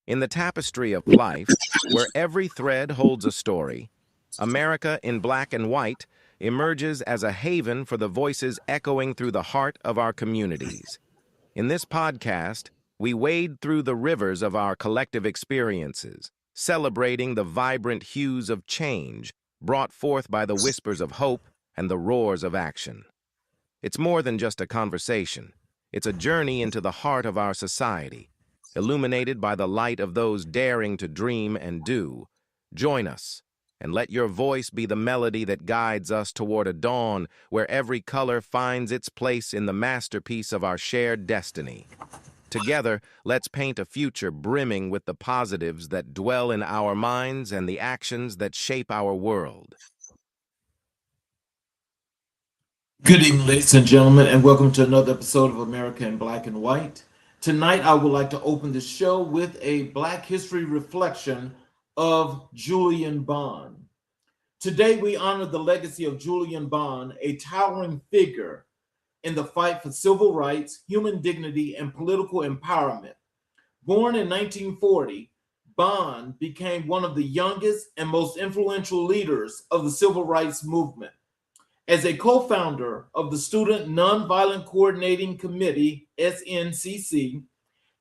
In the tapestry of life, where every thread holds a story, America in Black and White emerges as a haven for the voices echoing through the heart of our communities. In this podcast, we wade through the rivers of our collective experiences, celebrating the vibrant hues of change brought forth by the whispers of hope and the roars of action. It's more than just a conversation. It's a journey into the heart of our society, illuminated by the light of those daring to dream and do. Join us, and let your voice be the melody that guides us toward a dawn where every color finds its place in the masterpiece of our shared destiny. Together, let's paint a future brimming with the positives that dwell in our minds and the actions that shape our world. Good evening, ladies and gentlemen, and welcome to another episode of America in Black and White. Tonight, I would like to open the show with a Black history reflection of Julian Bond. Today, we honor the legacy of Julian Bond, a towering figure in the fight for civil rights, human dignity, and political empowerment. Born in 1940, Bond became one of the youngest and most influential leaders of the civil rights movement. As a co-founder of the Student Nonviolent Coordinating Committee, SNCC,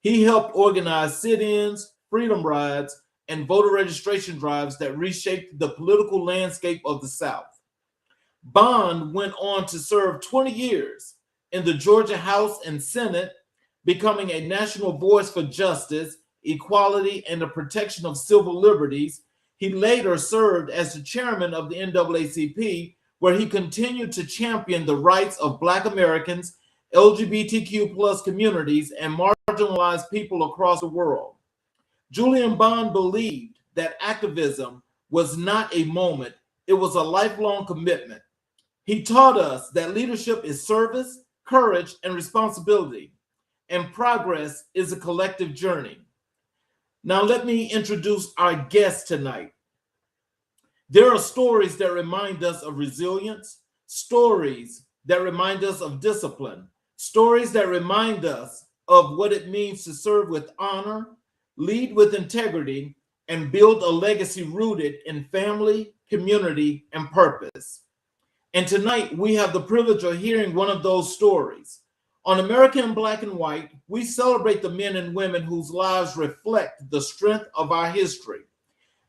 he helped organize sit-ins, freedom rides, and voter registration drives that reshaped the political landscape of the South. Bond went on to serve 20 years in the Georgia House and Senate, becoming a national voice for justice, equality, and the protection of civil liberties. He later served as the chairman of the NAACP, where he continued to champion the rights of Black Americans, LGBTQ plus communities, and marginalized people across the world. Julian Bond believed that activism was not a moment, it was a lifelong commitment. He taught us that leadership is service, courage, and responsibility, and progress is a collective journey. Now, let me introduce our guest tonight. There are stories that remind us of resilience, stories that remind us of discipline, stories that remind us of what it means to serve with honor, lead with integrity, and build a legacy rooted in family, community, and purpose. And tonight, we have the privilege of hearing one of those stories. On America in Black and White, we celebrate the men and women whose lives reflect the strength of our history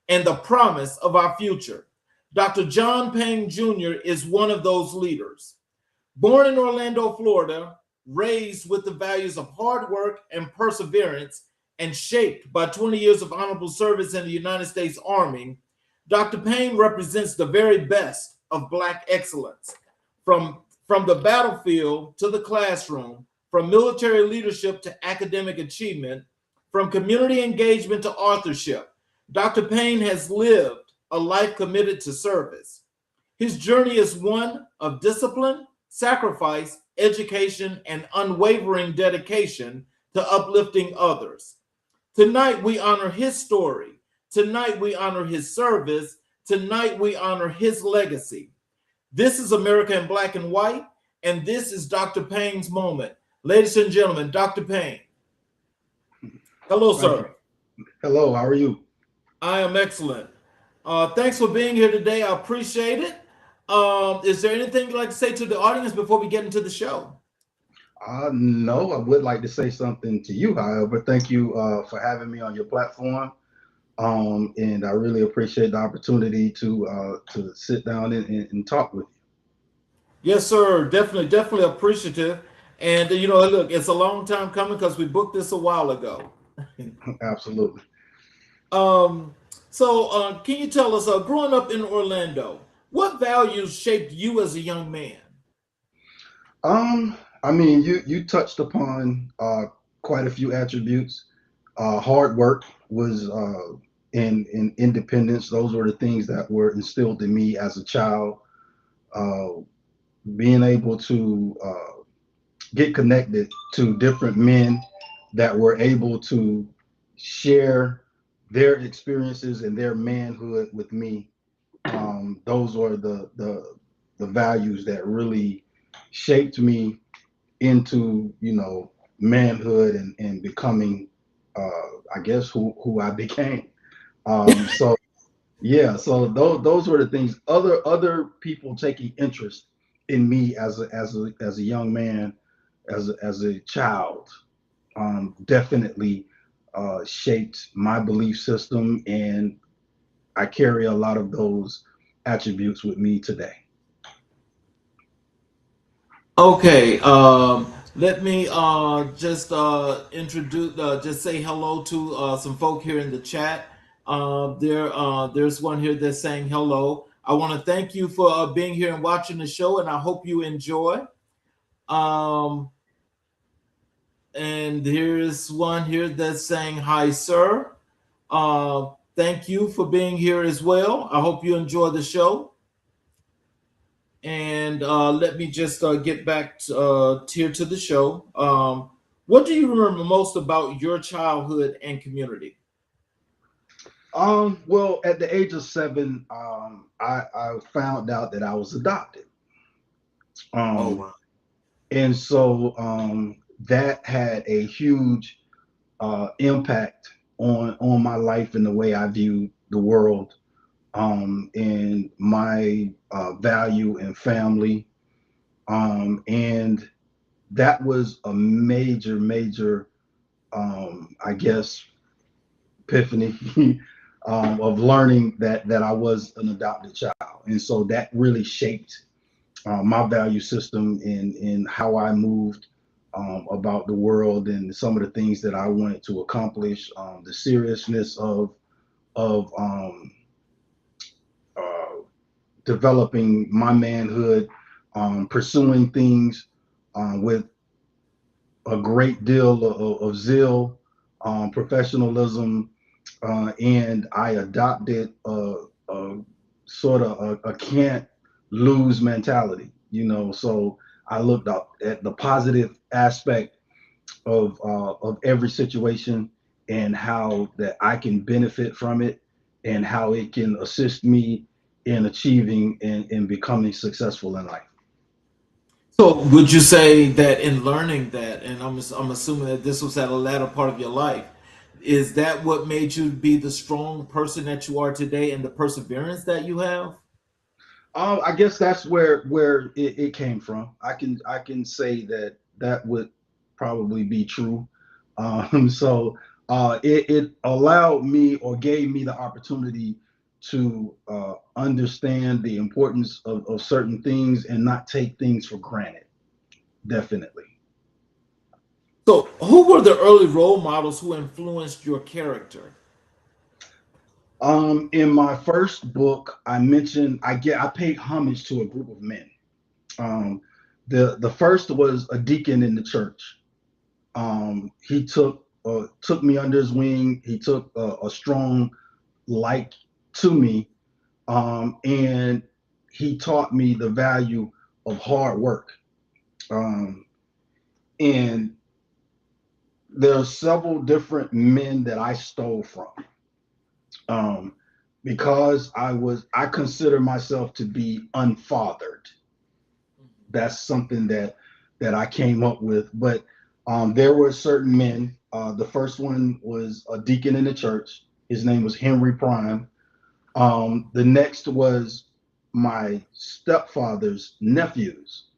and the promise of our future. Dr. John Payne Jr. is one of those leaders. Born in Orlando, Florida, raised with the values of hard work and perseverance, and shaped by 20 years of honorable service in the United States Army, Dr. Payne represents the very best of Black excellence. From the battlefield to the classroom, from military leadership to academic achievement, from community engagement to authorship, Dr. Payne has lived a life committed to service. His journey is one of discipline, sacrifice, education, and unwavering dedication to uplifting others. Tonight, we honor his story. Tonight, we honor his service. Tonight, we honor his legacy. This is America in Black and White, and this is Dr. Payne's moment. Ladies and gentlemen, Dr. Payne. Hello, sir. Hello, how are you? I am excellent. Thanks for being here today. I appreciate it. Is there anything you'd like to say to the audience before we get into the show? No, I would like to say something to you, however. Thank you for having me on your platform. And I really appreciate the opportunity to sit down and talk with you. Yes, sir. Definitely appreciative. And look, it's a long time coming because we booked this a while ago. Absolutely. So can you tell us, growing up in Orlando, what values shaped you as a young man? I mean, you touched upon quite a few attributes. Hard work was in independence. Those were the things that were instilled in me as a child. Being able to get connected to different men that were able to share their experiences and their manhood with me. Those were the values that really shaped me into manhood and becoming I guess who I became. So yeah, so those were the things. Other people taking interest in me as a young man, as a child, definitely shaped my belief system, and I carry a lot of those attributes with me today. Okay, let me just introduce, just say hello to some folk here in the chat. There's one here that's saying hello. I want to thank you for being here and watching the show, and I hope you enjoy. Um, and here's one here that's saying hi, sir. Thank you for being here as well. I hope you enjoy the show. And let me just get back here to the show. What do you remember most about your childhood and community? Well, at the age of 7, I found out that I was adopted. Oh Um, wow. and so that had a huge impact on my life and the way I view the world, and my value and family. And that was a major, I guess, epiphany of learning that I was an adopted child. And so that really shaped my value system in how I moved about the world and some of the things that I wanted to accomplish, the seriousness of uh, developing my manhood, pursuing things with a great deal of zeal, professionalism, and I adopted a sort of a can't lose mentality. So I looked up at the positive aspect of every situation and how that I can benefit from it and how it can assist me in achieving and becoming successful in life. So would you say that in learning that, and I'm assuming that this was at a latter part of your life, is that what made you be the strong person that you are today and the perseverance that you have? I guess that's where it came from. I can say that would probably be true. So it allowed me or gave me the opportunity to understand the importance of certain things and not take things for granted. Definitely. So who were the early role models who influenced your character? In my first book, I paid homage to a group of men. Um, the first was a deacon in the church. He took me under his wing. He took a strong like to me, and he taught me the value of hard work. Um, and there are several different men that I stole from, um, because I consider myself to be unfathered. That's something that I came up with. But there were certain men. The first one was a deacon in the church. His name was Henry Prime. The next was my stepfather's nephews,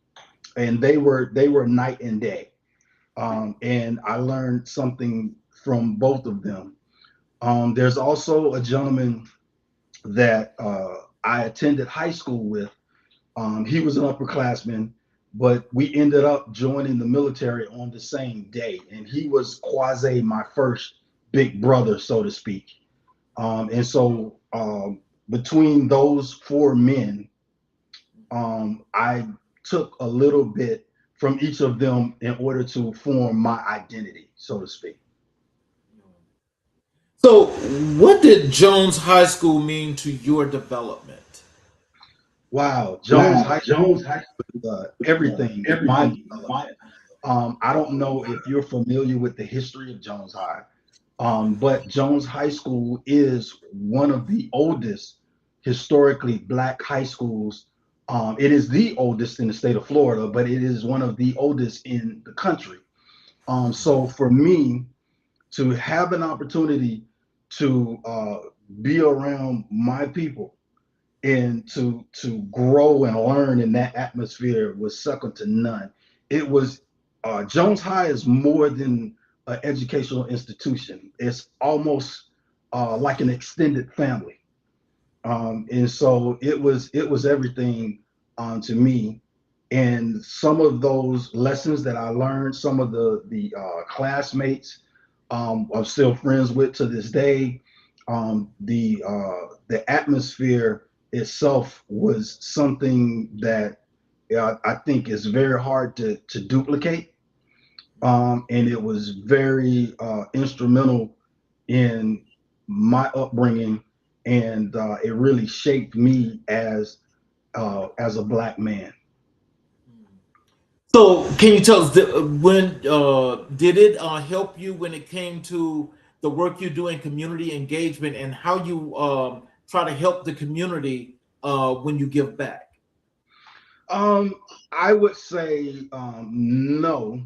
and they were night and day. And I learned something from both of them. There's also a gentleman that I attended high school with. He was an upperclassman, but we ended up joining the military on the same day, and he was quasi my first big brother, so to speak. And so between those four men, I took a little bit from each of them in order to form my identity, so to speak. So what did Jones High School mean to your development? Wow, Jones Wow, High Jones High everything in my Everything. development. I don't know if you're familiar with the history of Jones High, but Jones High School is one of the oldest historically black high schools. It is the oldest in the state of Florida, but it is one of the oldest in the country. So for me, to have an opportunity to be around my people and to grow and learn in that atmosphere was second to none. It was Jones High is more than an educational institution. It's almost like an extended family, and so it was everything to me. And some of those lessons that I learned, some of the classmates I'm still friends with to this day. The atmosphere itself was something that I think is very hard to duplicate, and it was very instrumental in my upbringing, and it really shaped me as a black man. So, can you tell us when did it help you when it came to the work you do in community engagement and how you try to help the community when you give back? Um, I would say no.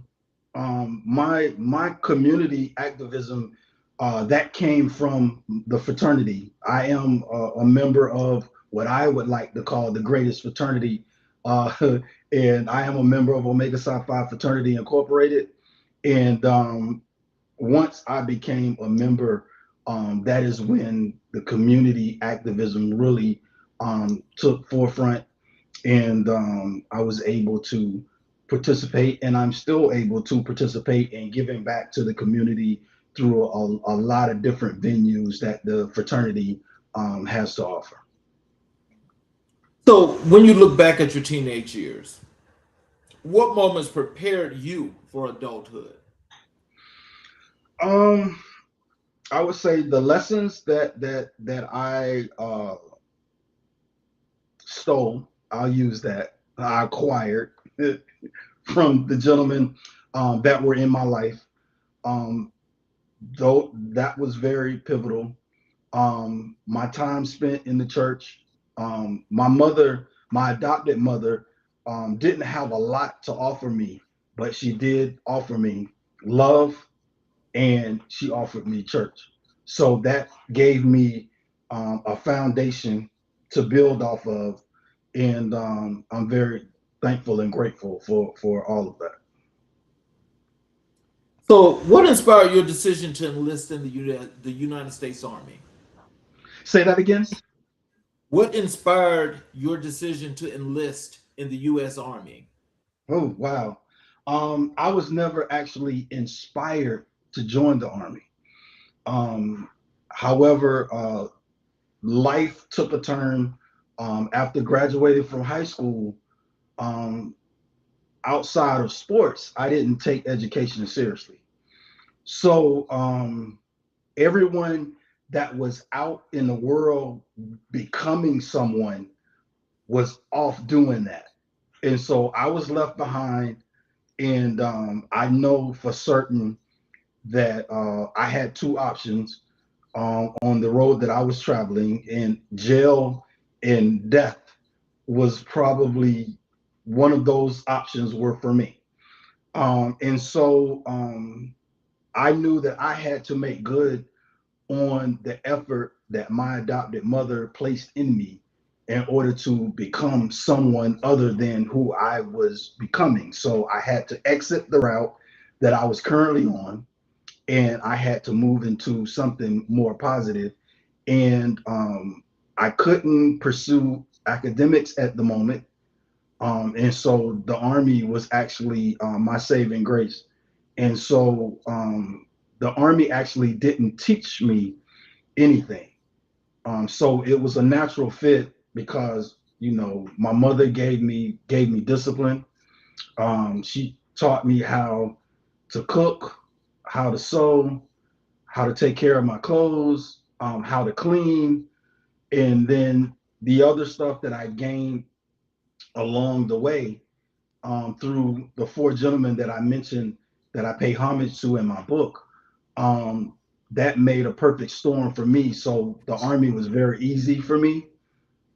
My community activism that came from the fraternity. I am a member of what I would like to call the greatest fraternity, uh, and I am a member of Omega Psi Phi Fraternity Incorporated. And once I became a member, that is when the community activism really took forefront, and I was able to participate, and I'm still able to participate in giving back to the community through a lot of different venues that the fraternity has to offer. So, when you look back at your teenage years, what moments prepared you for adulthood? Um, I would say the lessons that I stole, I'll use that, I acquired from the gentlemen that were in my life. Um, though that was very pivotal. My time spent in the church. My mother, my adopted mother, didn't have a lot to offer me, but she did offer me love, and she offered me church. So that gave me a foundation to build off of, and I'm very thankful and grateful for all of that. So, what inspired your decision to enlist in the United States Army? Say that again. What inspired your decision to enlist in the U.S. Army? Oh wow. I was never actually inspired to join the army. Um, however, life took a turn after graduating from high school. Um, Outside of sports, I didn't take education seriously. So everyone that was out in the world becoming someone was off doing that. And so I was left behind. And I know for certain that I had two options on the road that I was traveling, and jail and death was probably one of those options were for me. And so I knew that I had to make good on the effort that my adopted mother placed in me in order to become someone other than who I was becoming. So I had to exit the route that I was currently on, and I had to move into something more positive. And I couldn't pursue academics at the moment. And so the Army was actually my saving grace. And so the Army actually didn't teach me anything. So it was a natural fit because my mother gave me discipline. She taught me how to cook, how to sew, how to take care of my clothes, how to clean, and then the other stuff that I gained along the way through the four gentlemen that I mentioned that I pay homage to in my book. Um, that made a perfect storm for me. So the Army was very easy for me.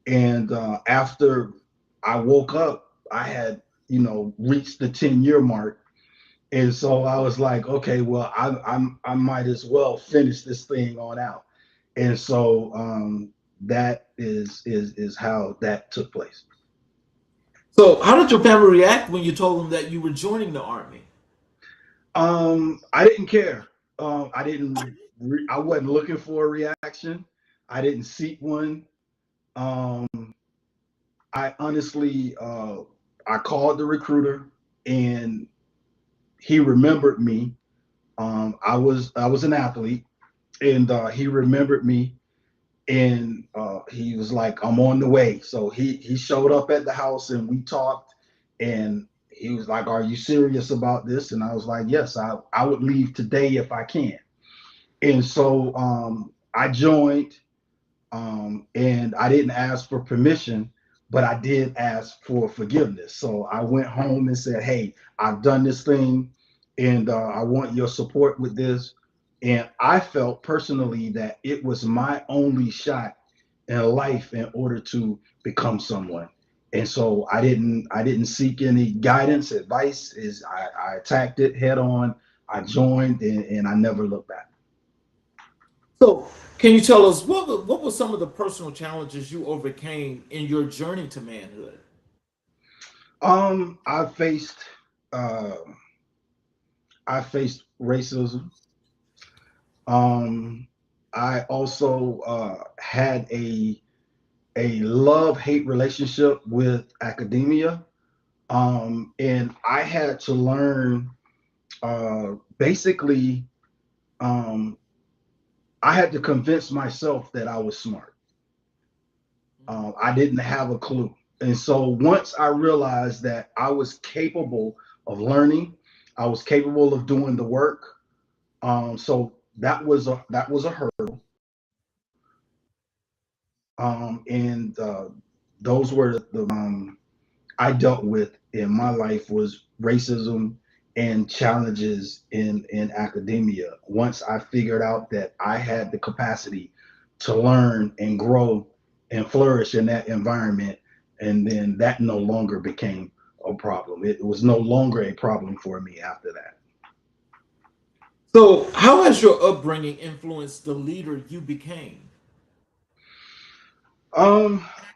And after I woke up, I had reached the 10-year mark, And so I was like, okay, well, I might as well finish this thing on out. And so that is how that took place. So, how did your family react when you told them that you were joining the army? I didn't care. I didn't. I wasn't looking for a reaction. I didn't seek one. Um, I honestly, I called the recruiter, and he remembered me. I was an athlete, and he remembered me, and he was like, "I'm on the way." So he showed up at the house, and we talked, and he was like, "Are you serious about this?" And I was like, "Yes, I would leave today if I can." And so I joined, and I didn't ask for permission, but I did ask for forgiveness. So I went home and said, "Hey, I've done this thing, and I want your support with this." And I felt personally that it was my only shot in life in order to become someone. And so I didn't seek any guidance, advice. Is I attacked it head on. I joined, and I never looked back. So, can you tell us what were some of the personal challenges you overcame in your journey to manhood? I faced uh, I faced racism. Um, I also had a love hate relationship with academia, and I had to learn basically. Um, I had to convince myself that I was smart. I didn't have a clue, and so once I realized that I was capable of learning, I was capable of doing the work. So that was a hurdle, and those were the I dealt with in my life was racism and challenges in academia. Once I figured out that I had the capacity to learn and grow and flourish in that environment, and then that no longer became a problem. It was no longer a problem for me after that. So, how has your upbringing influenced the leader you became?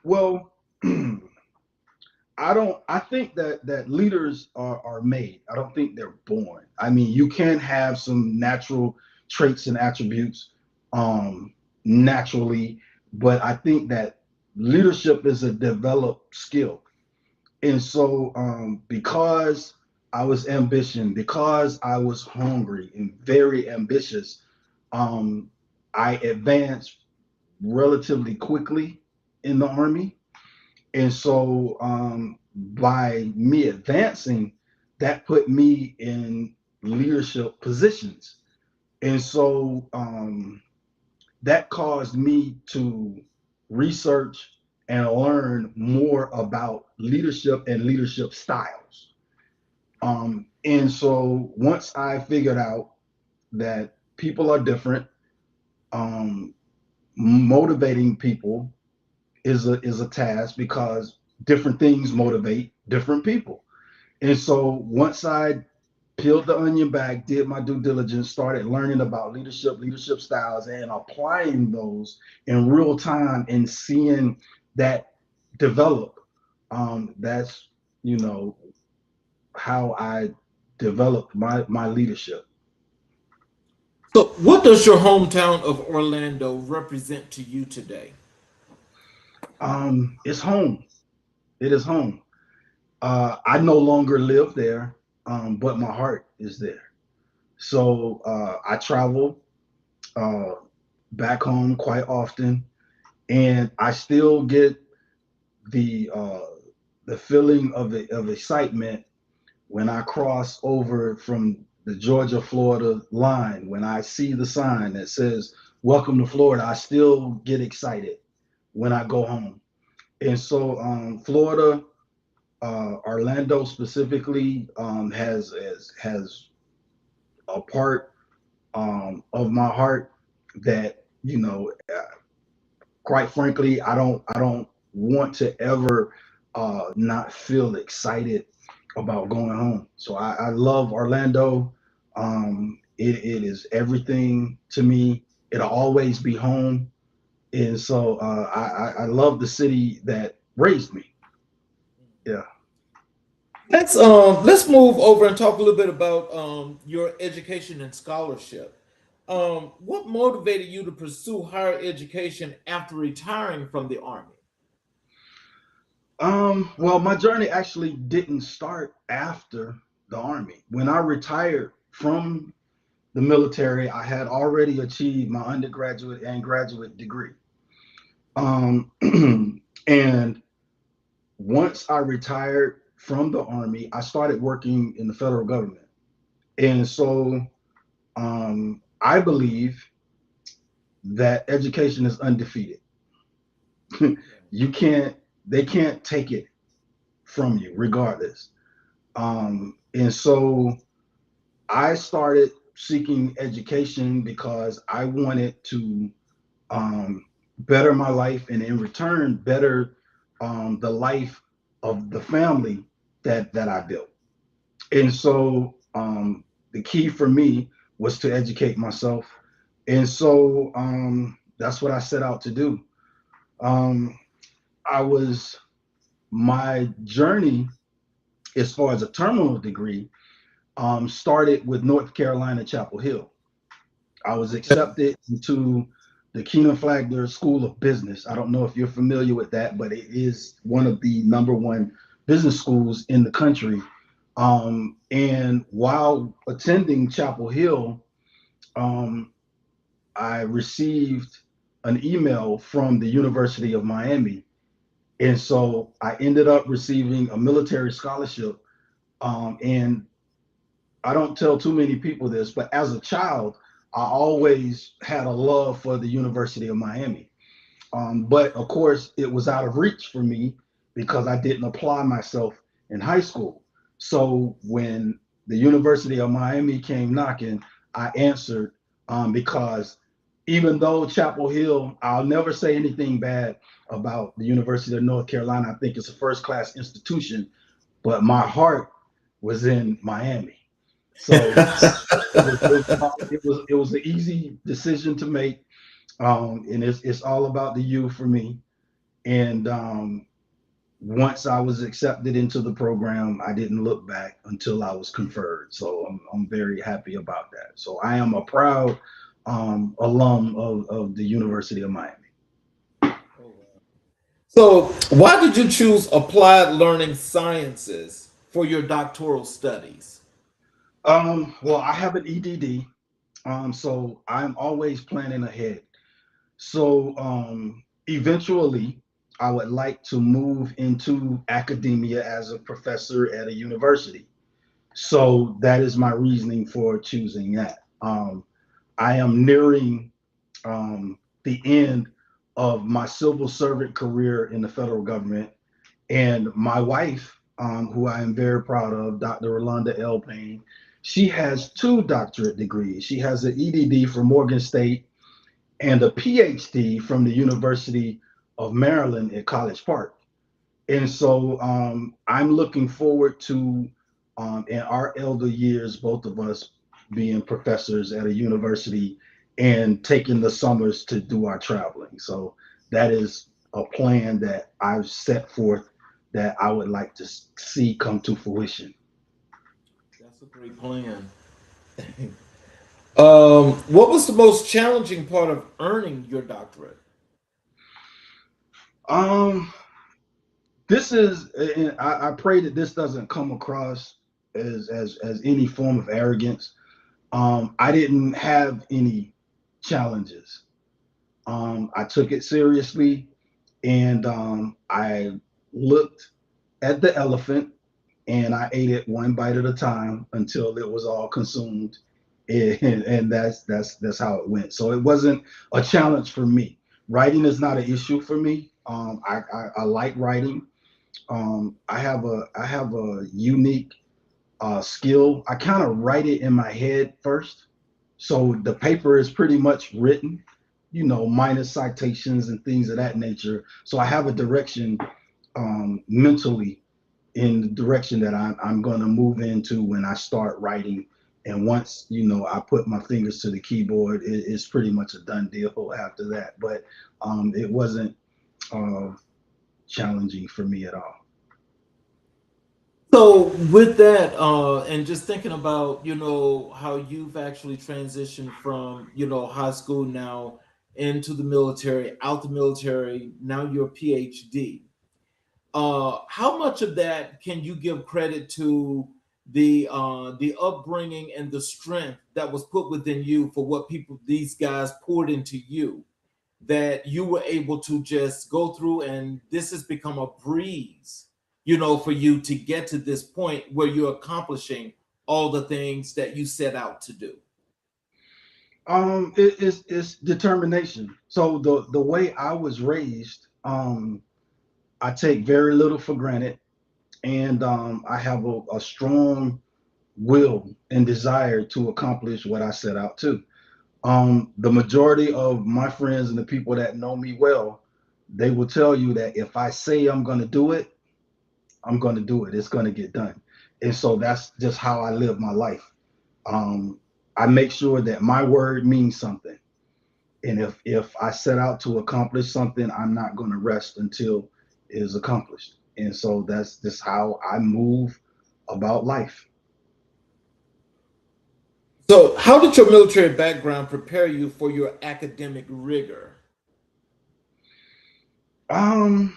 Well, I think that leaders are made. I don't think they're born. I mean, you can have some natural traits and attributes naturally, but I think that leadership is a developed skill. And so because I was ambition, because I was hungry and very ambitious, um I advanced relatively quickly in the army. And so by me advancing, that put me in leadership positions. And so that caused me to research and learn more about leadership and leadership styles. And so once I figured out that people are different, um, motivating people is a task because different things motivate different people. And so once I peeled the onion back, did my due diligence, started learning about leadership styles, and applying those in real time and seeing that develop. That's you know how I developed my leadership. So, what does your hometown of Orlando represent to you today? It's home. It is home. I no longer live there, but my heart is there. So I travel uh, back home quite often, and I still get the uh, the feeling of excitement when I cross over from the Georgia Florida line. When I see the sign that says "Welcome to Florida," I still get excited when I go home. And so Florida, Orlando specifically, has a part of my heart that quite frankly, I don't want to ever not feel excited about going home. So I love Orlando. It is everything to me. It'll always be home. And so I love the city that raised me. Yeah. Let's move over and talk a little bit about your education and scholarship. What motivated you to pursue higher education after retiring from the Army? Well, my journey actually didn't start after the Army. When I retired from the military, I had already achieved my undergraduate and graduate degree. Um, and once I retired from the Army, I started working in the federal government. And so I believe that education is undefeated. You can't, they can't take it from you regardless. And so I started seeking education because I wanted to better my life and in return better the life of the family that I built. And so the key for me was to educate myself. And so that's what I set out to do. Um, I was My journey as far as a terminal degree started with North Carolina Chapel Hill. I was Okay. accepted into the Keenan Flagler School of Business. I don't know if you're familiar with that, but it is one of the number one business schools in the country. And while attending Chapel Hill, um, I received an email from the University of Miami. And so I ended up receiving a military scholarship. And I don't tell too many people this, but as a child, I always had a love for the University of Miami. But of course, it was out of reach for me because I didn't apply myself in high school. So when the University of Miami came knocking, I answered because even though Chapel Hill, I'll never say anything bad about the University of North Carolina. I think it's a first class institution, but my heart was in Miami. So it was an easy decision to make, and it's all about the you for me. And once I was accepted into the program, I didn't look back until I was conferred. So I'm very happy about that. So I am a proud alum of the University of Miami. So, why did you choose applied learning sciences for your doctoral studies? Well, I have an EDD, so I'm always planning ahead. So eventually, I would like to move into academia as a professor at a university. So that is my reasoning for choosing that. I am nearing the end of my civil servant career in the federal government, and my wife, who I am very proud of, Dr. Rolanda L. Payne, she has two doctorate degrees. She has an EDD from Morgan State and a PhD from the University of Maryland at College Park. And so I'm looking forward to, in our elder years, both of us being professors at a university and taking the summers to do our traveling. So that is a plan that I've set forth that I would like to see come to fruition. That's a great plan. What was the most challenging part of earning your doctorate? Um, this is, and I pray that this doesn't come across as any form of arrogance. I didn't have any challenges. I took it seriously, and I looked at the elephant and I ate it one bite at a time until it was all consumed, and that's how it went. So it wasn't a challenge for me. Writing is not an issue for me. I like writing. I have a unique skill. I kind of write it in my head first, so the paper is pretty much written, minus citations and things of that nature. So I have a direction mentally in the direction that I'm going to move into when I start writing. And once, I put my fingers to the keyboard, it's pretty much a done deal after that. But it wasn't uh, challenging for me at all. So with that, and just thinking about, how you've actually transitioned from, high school now into the military, out the military, now you're a PhD. How much of that can you give credit to the upbringing and the strength that was put within you for what these guys poured into you, that you were able to just go through, and this has become a breeze, for you to get to this point where you're accomplishing all the things that you set out to do? It's determination. So the way I was raised, I take very little for granted, and I have a strong will and desire to accomplish what I set out to. The majority of my friends and the people that know me well, they will tell you that if I say I'm going to do it, I'm going to do it. It's going to get done. And so that's just how I live my life. Um, I make sure that my word means something. And if I set out to accomplish something, I'm not going to rest until it is accomplished. And so that's just how I move about life. So how did your military background prepare you for your academic rigor? Um,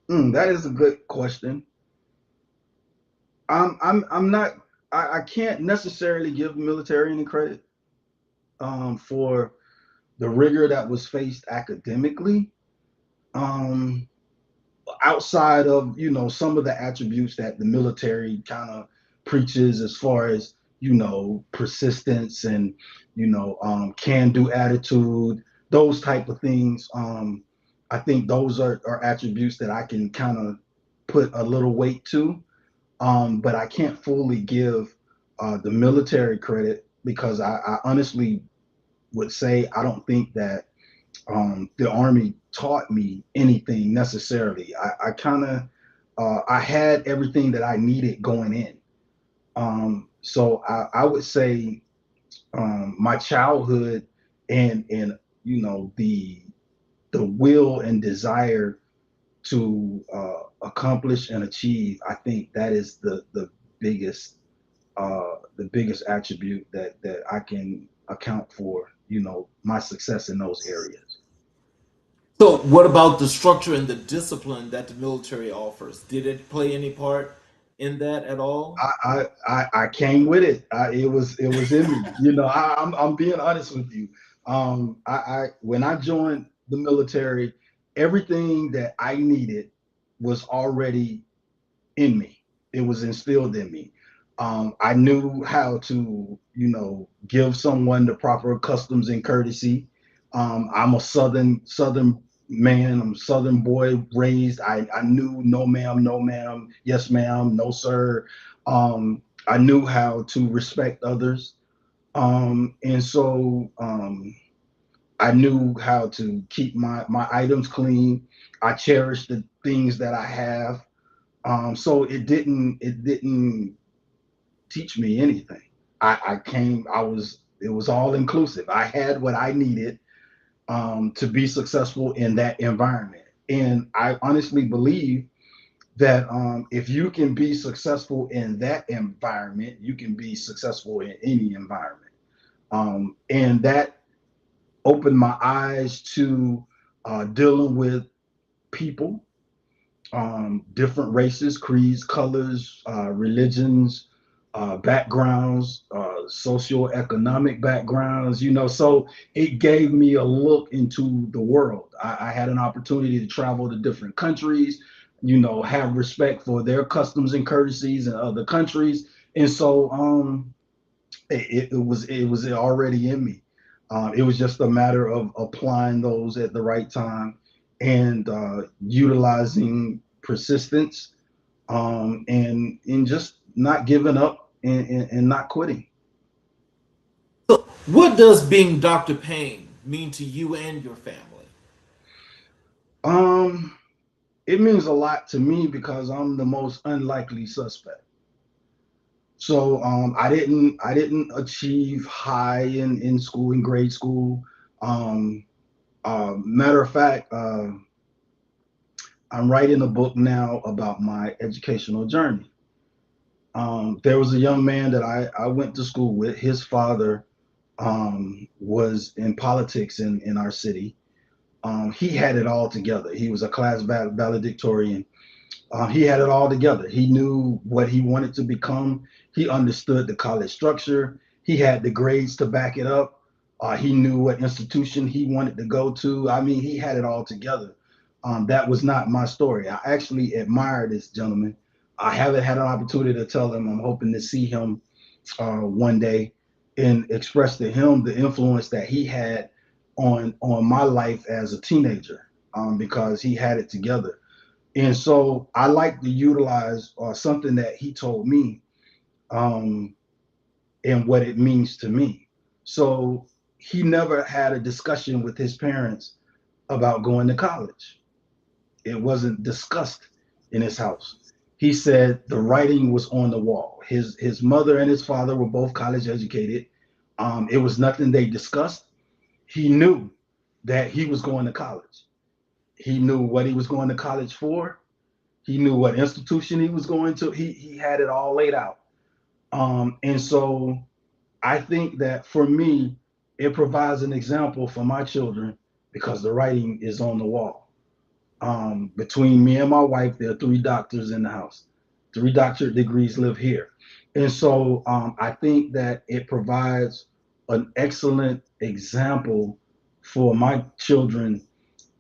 that is a good question. I'm not. I can't necessarily give the military any credit for the rigor that was faced academically. Um, Outside of some of the attributes that the military kind of preaches, as far as persistence and can do attitude, those type of things. I think those are attributes that I can kind of put a little weight to, but I can't fully give the military credit, because I honestly would say I don't think that the Army taught me anything necessarily. I kind of I had everything that I needed going in. So I would say my childhood and the will and desire to accomplish and achieve. I think that is biggest the biggest attribute that I can account for. My success in those areas. So, what about the structure and the discipline that the military offers? Did it play any part in that at all? I came with it. It was in me. I'm being honest with you. I when I joined the military, everything that I needed was already in me. It was instilled in me. I knew how to, give someone the proper customs and courtesy. I'm a Southern man. I'm a Southern boy raised. I knew no ma'am, no ma'am, yes ma'am, no sir. I knew how to respect others. And so I knew how to keep my items clean. I cherish the things that I have. So it didn't teach me anything. I came, it was all inclusive. I had what I needed to be successful in that environment. And I honestly believe that if you can be successful in that environment, you can be successful in any environment. And that opened my eyes to dealing with people, different races, creeds, colors, religions, backgrounds, socioeconomic backgrounds, so it gave me a look into the world. I had an opportunity to travel to different countries, have respect for their customs and courtesies in other countries. And so it was already in me. It was just a matter of applying those at the right time and utilizing persistence, and just not giving up and not quitting. So, what does being Dr. Payne mean to you and your family? Um, it means a lot to me because I'm the most unlikely suspect. So I didn't achieve high in school, in grade school. Um, Matter of fact, I'm writing a book now about my educational journey. There was a young man that I went to school with. His father was in politics in our city. He had it all together. He was a class valedictorian. He had it all together. He knew what he wanted to become. He understood the college structure. He had the grades to back it up. He knew what institution he wanted to go to. I mean, he had it all together. That was not my story. I actually admire this gentleman. I haven't had an opportunity to tell him. I'm hoping to see him one day and express to him the influence that he had on my life as a teenager, because he had it together. And so I like to utilize something that he told me, um, and what it means to me. So he never had a discussion with his parents about going to college. It wasn't discussed in his house. He said the writing was on the wall. His mother and his father were both college educated. It was nothing they discussed. He knew that he was going to college. He knew what he was going to college for. He knew what institution he was going to. He had it all laid out. And so I think that for me, it provides an example for my children because the writing is on the wall. Between me and my wife, there are three doctors in the house. Three doctorate degrees live here. And so I think that it provides an excellent example for my children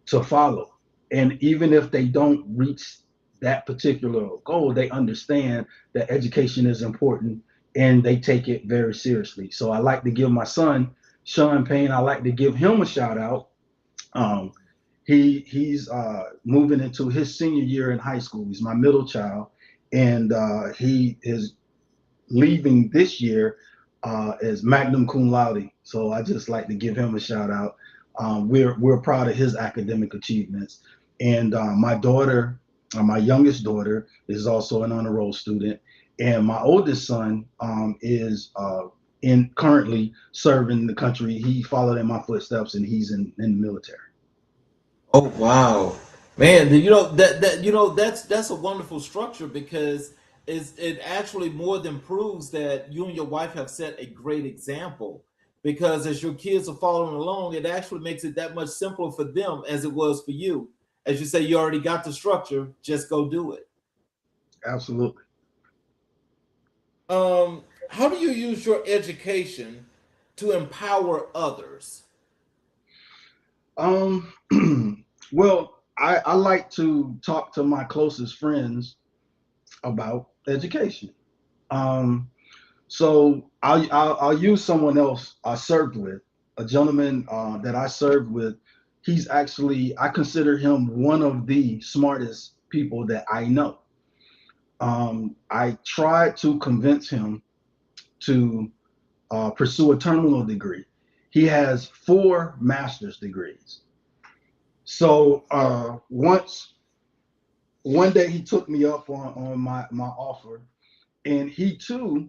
to follow. And even if they don't reach that particular goal, they understand that education is important and they take it very seriously. So I like to give my son, Sean Payne, I like to give him a shout out. Um, he's moving into his senior year in high school. He's my middle child, and he is leaving this year as Magnum Cum Laude. So I just like to give him a shout out. We're proud of his academic achievements, and my daughter, my youngest daughter, is also an honor roll student, and my oldest son is in currently serving the country. He followed in my footsteps, and he's in the military. Oh wow, man! You know that's a wonderful structure because it actually more than proves that you and your wife have set a great example. Because as your kids are following along, it actually makes it that much simpler for them as it was for you. As you say, you already got the structure; just go do it. Absolutely. How do you use your education to empower others? Um, well, I like to talk to my closest friends about education. Um, so I'll use someone else I served with, a gentleman that I served with. He's actually, I consider him one of the smartest people that I know. I tried to convince him to pursue a terminal degree. He has four master's degrees. So one day he took me up on my offer, and he too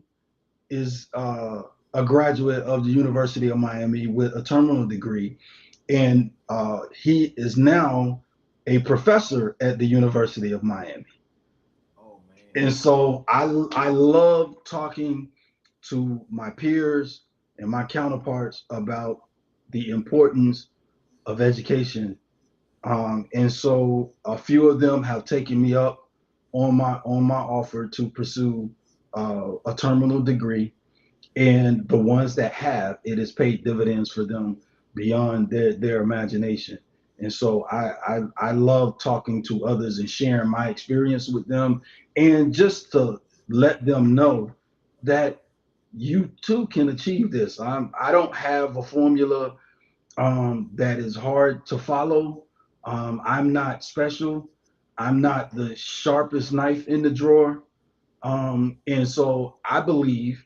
is a graduate of the University of Miami with a terminal degree, and he is now a professor at the University of Miami. Oh man. And so I love talking to my peers and my counterparts about the importance of education. And so a few of them have taken me up on my offer to pursue a terminal degree, and the ones that have, it has paid dividends for them beyond their imagination. And so I love talking to others and sharing my experience with them, and just to let them know that you too can achieve this. I don't have a formula that is hard to follow. I'm not special. I'm not the sharpest knife in the drawer. And so I believe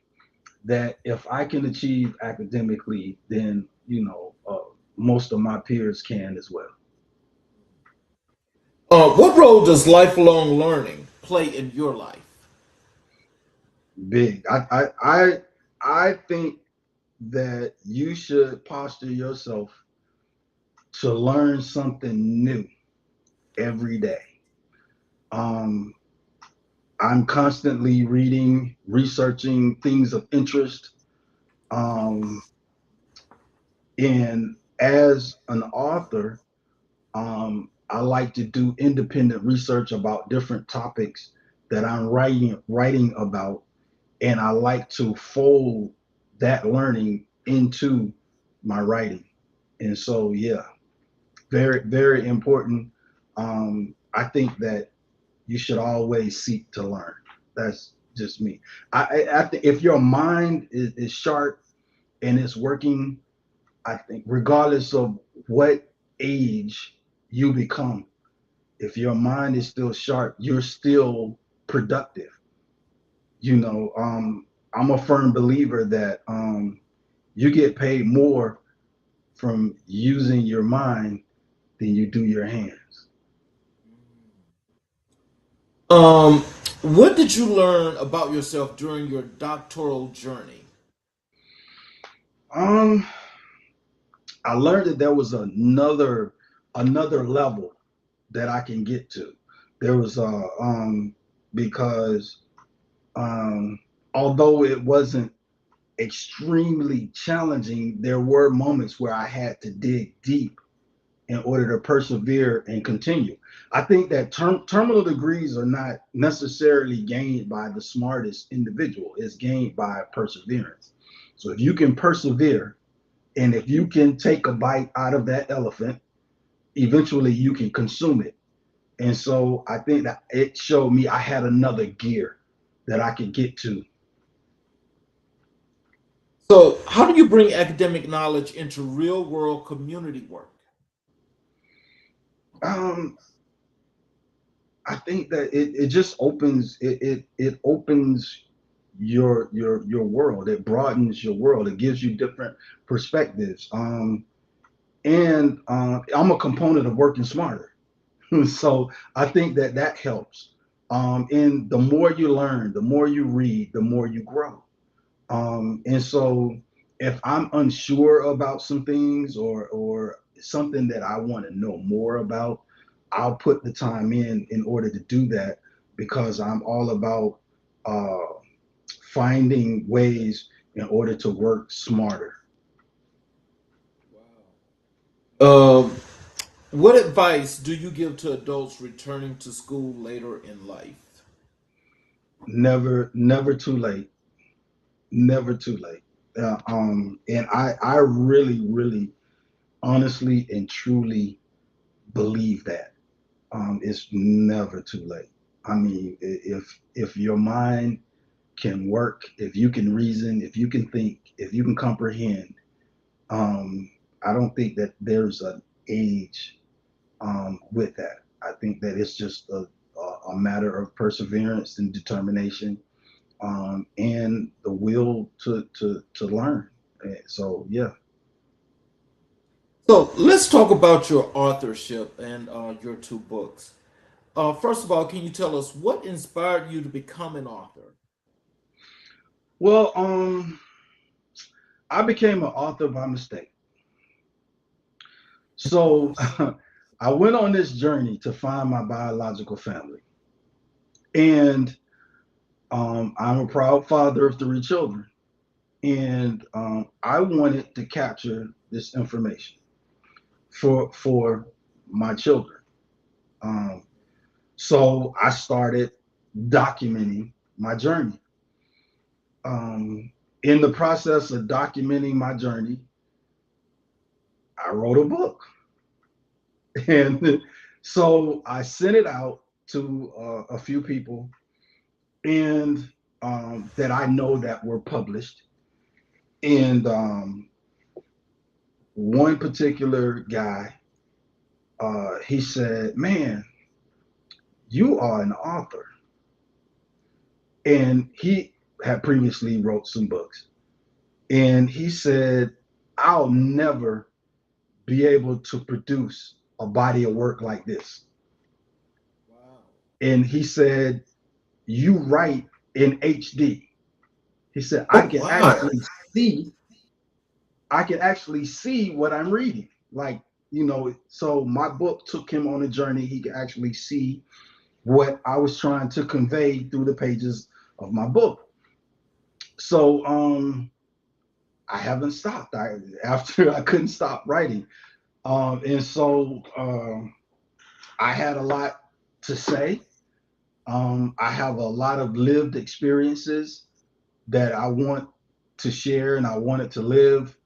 that if I can achieve academically, then most of my peers can as well. What role does lifelong learning play in your life? Big. I think that you should posture yourself to learn something new every day. Um, I'm constantly reading, researching things of interest. Um, and as an author, I like to do independent research about different topics that I'm writing about, and I like to fold that learning into my writing. And so, yeah, very, very important. I think that you should always seek to learn. That's just me. I think if your mind is sharp and it's working, I think regardless of what age you become, if your mind is still sharp, you're still productive. You know, I'm a firm believer that you get paid more from using your mind than you do your hands. Um, what did you learn about yourself during your doctoral journey? Um, I learned that there was another level that I can get to. There was because um although it wasn't extremely challenging, there were moments where I had to dig deep in order to persevere and continue. I think that terminal degrees are not necessarily gained by the smartest individual, it's gained by perseverance. So if you can persevere and if you can take a bite out of that elephant, eventually you can consume it. And so I think that it showed me I had another gear that I could get to. So, how do you bring academic knowledge into real world community work? Um, I think that it just opens it opens your world. It broadens your world. It gives you different perspectives. And I'm a component of working smarter, so I think that that helps. And the more you learn, the more you read, the more you grow. And so if I'm unsure about some things or something that I want to know more about, I'll put the time in order to do that because I'm all about uh, finding ways in order to work smarter. Um, what advice do you give to adults returning to school later in life? Never too late. Never too late. And I really, honestly and truly believe that. It's never too late. I mean, if your mind can work, if you can reason, if you can think, if you can comprehend, um, I don't think that there's an age with that. I think that it's just a matter of perseverance and determination, and the will to learn. So yeah. So, let's talk about your authorship and your two books. First of all, can you tell us what inspired you to become an author? Well, I became an author by mistake. Of So course. I went on this journey to find my biological family. And I'm a proud father of three children. And I wanted to capture this information for my children. Um, so I started documenting my journey. In the process of documenting my journey, I wrote a book. And so I sent it out to a few people and that I know that were published. And one particular guy, he said, "Man, you are an author." And he had previously wrote some books. And he said, "I'll never be able to produce a body of work like this." and he said, "You write in HD." He said, Oh, wow. I can actually see what I'm reading. Like, so my book took him on a journey. He could actually see what I was trying to convey through the pages of my book. So I haven't stopped. After I couldn't stop writing. And so I had a lot to say. I have a lot of lived experiences that I want to share, and I want it to live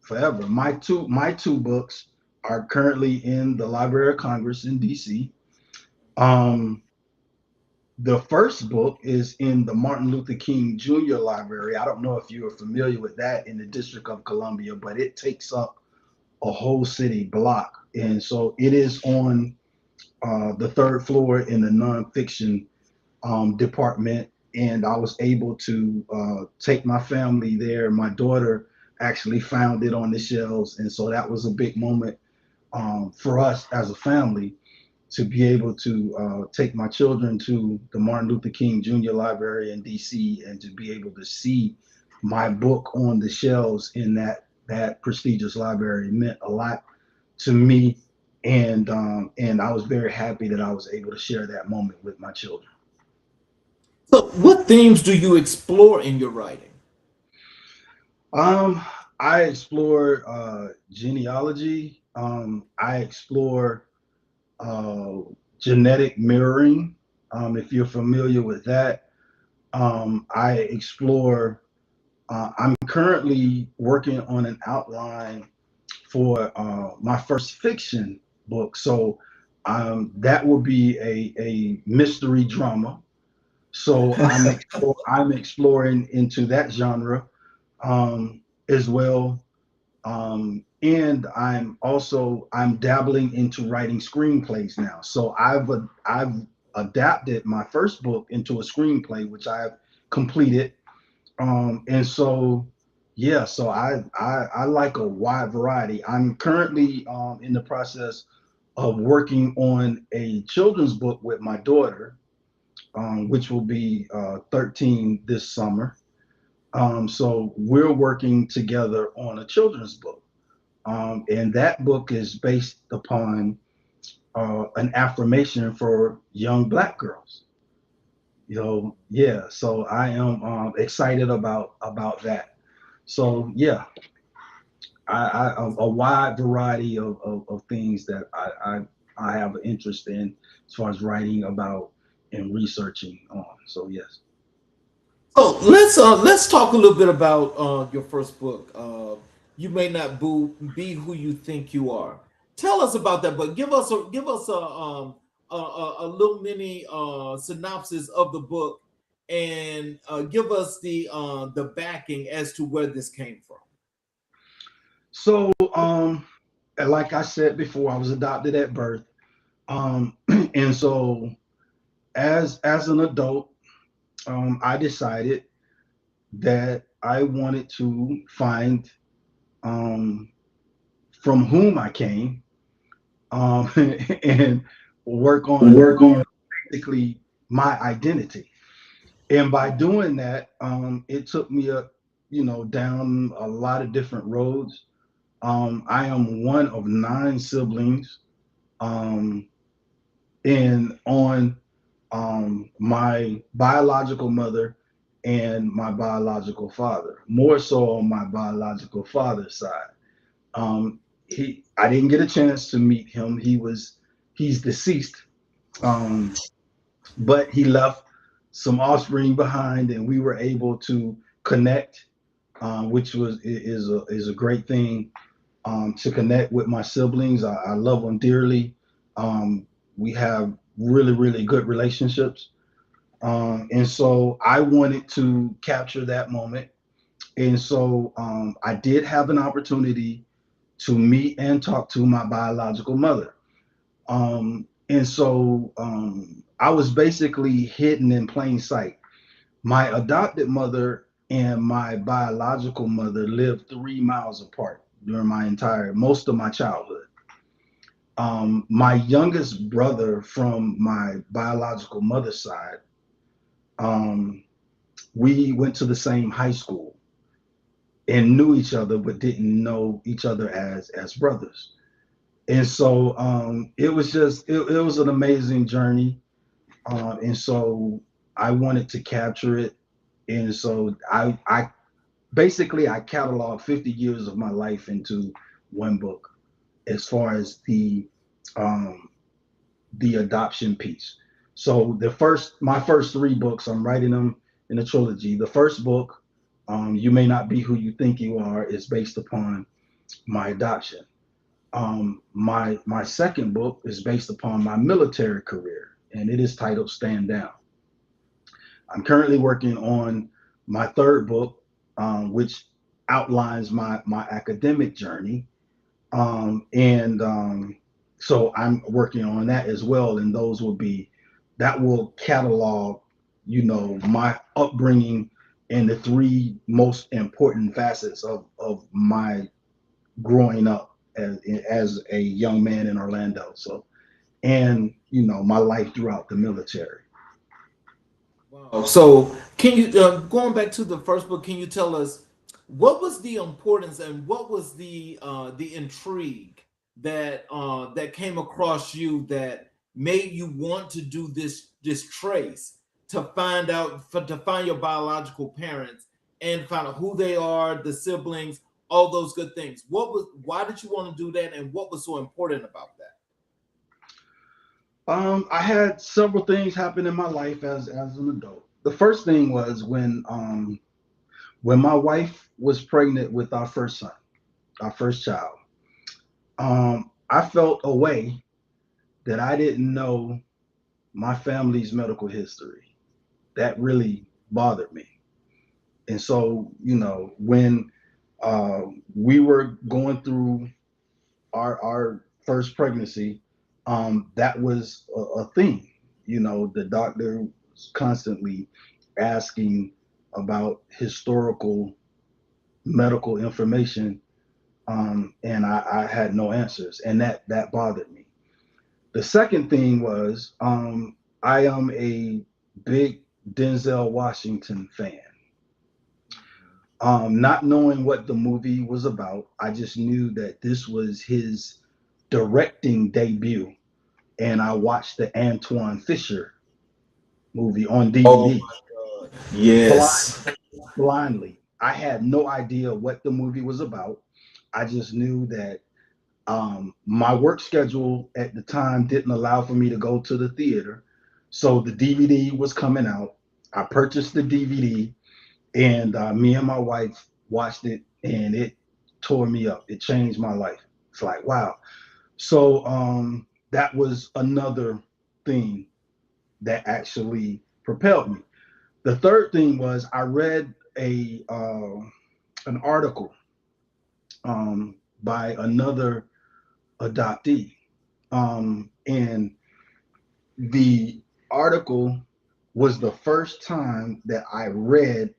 forever. My two books are currently in the Library of Congress in DC. Um, the first book is in the Martin Luther King Jr. Library. I don't know if you are familiar with that in the District of Columbia, but it takes up a whole city block. And so it is on the third floor in the nonfiction department. And I was able to take my family there. My daughter actually found it on the shelves. And so that was a big moment for us as a family to be able to take my children to the Martin Luther King Jr. Library in DC and to be able to see my book on the shelves in that prestigious library meant a lot to me, and I was very happy that I was able to share that moment with my children. So, what themes do you explore in your writing? Um, I explore genealogy. I explore uh, genetic mirroring. If you're familiar with that, I explore. I'm currently working on an outline for my first fiction book. So that will be a mystery drama. So I'm exploring into that genre as well. And I'm dabbling into writing screenplays now. So I've adapted my first book into a screenplay, which I've completed. And so yeah, so I like a wide variety. I'm currently in the process of working on a children's book with my daughter, which will be 13 this summer. So we're working together on a children's book. And that book is based upon an affirmation for young Black girls. Yeah. So I am excited about that. So yeah, a wide variety of things that I have an interest in as far as writing about and researching on. So yes. So let's talk a little bit about your first book. You may not be who you think you are. Tell us about that, but give us a little mini synopsis of the book, and give us the backing as to where this came from. So like I said before, I was adopted at birth. And so as an adult, I decided that I wanted to find um, from whom I came, and work on Work on. basically my identity. And by doing that, it took me down a lot of different roads. I am one of nine siblings, um, and on my biological mother and my biological father, more so on my biological father's side. I didn't get a chance to meet him. He's deceased, um, but he left some offspring behind, and we were able to connect, which is a great thing, to connect with my siblings. I love them dearly. We have really good relationships, and so I wanted to capture that moment. And so I did have an opportunity to meet and talk to my biological mother. And so I was basically hidden in plain sight. My adopted mother and my biological mother lived 3 miles apart during most of my childhood. My youngest brother from my biological mother's side, um, we went to the same high school and knew each other, but didn't know each other as brothers. And so it was just it was an amazing journey. And so I wanted to capture it. And so I basically I cataloged 50 years of my life into one book as far as um, the adoption piece. So my first three books, I'm writing them in a trilogy. The first book, You May Not Be Who You Think You Are, is based upon my adoption. My second book is based upon my military career, and it is titled Stand Down. I'm currently working on my third book, which outlines my academic journey, and so I'm working on that as well. And that will catalog, my upbringing and the three most important facets of my growing up as a young man in Orlando. So, and my life throughout the military. Wow. So, can you going back to the first book? Can you tell us what was the importance and what was the intrigue that came across you that made you want to do this trace to to find your biological parents and find out who they are, the siblings, all those good things. Why did you want to do that, and what was so important about that? I had several things happen in my life as an adult. The first thing was when my wife was pregnant with our first son, our first child. I felt a way that I didn't know my family's medical history. That really bothered me. And so, when uh, we were going through our first pregnancy, that was a thing. The doctor was constantly asking about historical medical information, and I had no answers, and that bothered me. The second thing was I am a big Denzel Washington fan. Not knowing what the movie was about, I just knew that this was his directing debut, and I watched the Antoine Fisher movie on Oh DVD my God. blind, Yes. blindly. I had no idea what the movie was about. I just knew that my work schedule at the time didn't allow for me to go to the theater, so the DVD was coming out. I purchased the DVD, and me and my wife watched it, and it tore me up. It changed my life. It's like, wow. So that was another thing that actually propelled me. The third thing was I read an article by another adoptee, and the article was the first time that I read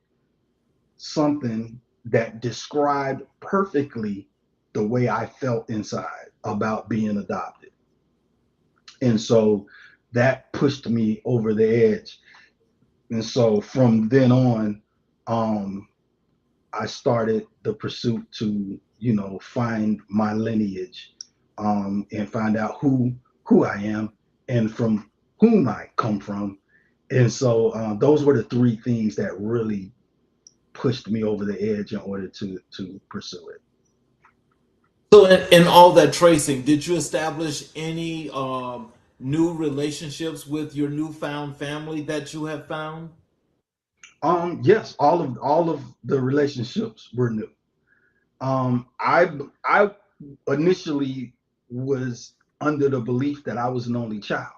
something that described perfectly the way I felt inside about being adopted. And so that pushed me over the edge. And so from then on, um, I started the pursuit to, find my lineage, and find out who I am and from whom I come from. And so those were the three things that really pushed me over the edge in order to pursue it. So in all that tracing, did you establish any new relationships with your newfound family that you have found? Yes, all of the relationships were new. I initially was under the belief that I was an only child.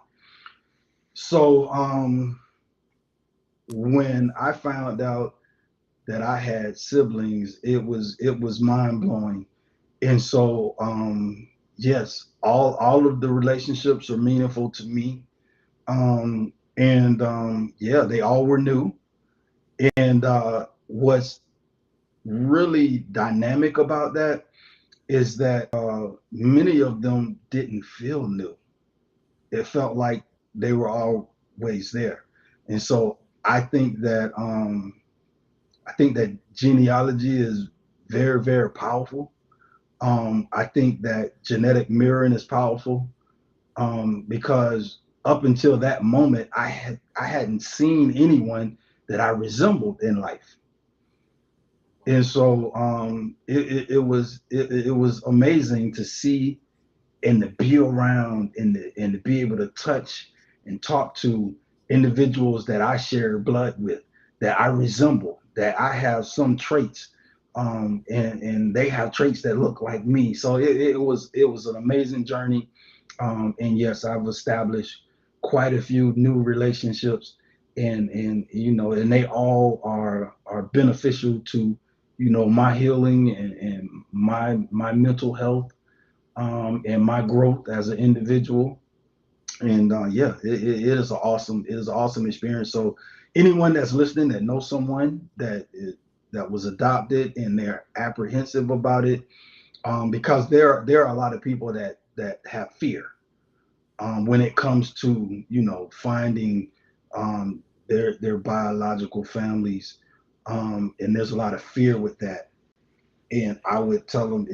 So when I found out that I had siblings, it was mind blowing. And so yes, all of the relationships are meaningful to me. And yeah, they all were new. And what's really dynamic about that is that many of them didn't feel new. It felt like they were always there. And so I think that genealogy is very, very powerful. I think that genetic mirroring is powerful, because up until that moment, I hadn't seen anyone that I resembled in life. And so it was amazing to see and to be around and to be able to touch and talk to individuals that I share blood with, that I resemble, that I have some traits, and they have traits that look like me. So it was an amazing journey, and yes, I've established quite a few new relationships, and you know, and they all are beneficial to, you know, my healing and my mental health, and my growth as an individual. And yeah, it is an awesome experience. So anyone that's listening that knows someone that was adopted and they're apprehensive about it, because there are a lot of people that have fear, when it comes to, you know, finding, their biological families, and there's a lot of fear with that. And I would tell them,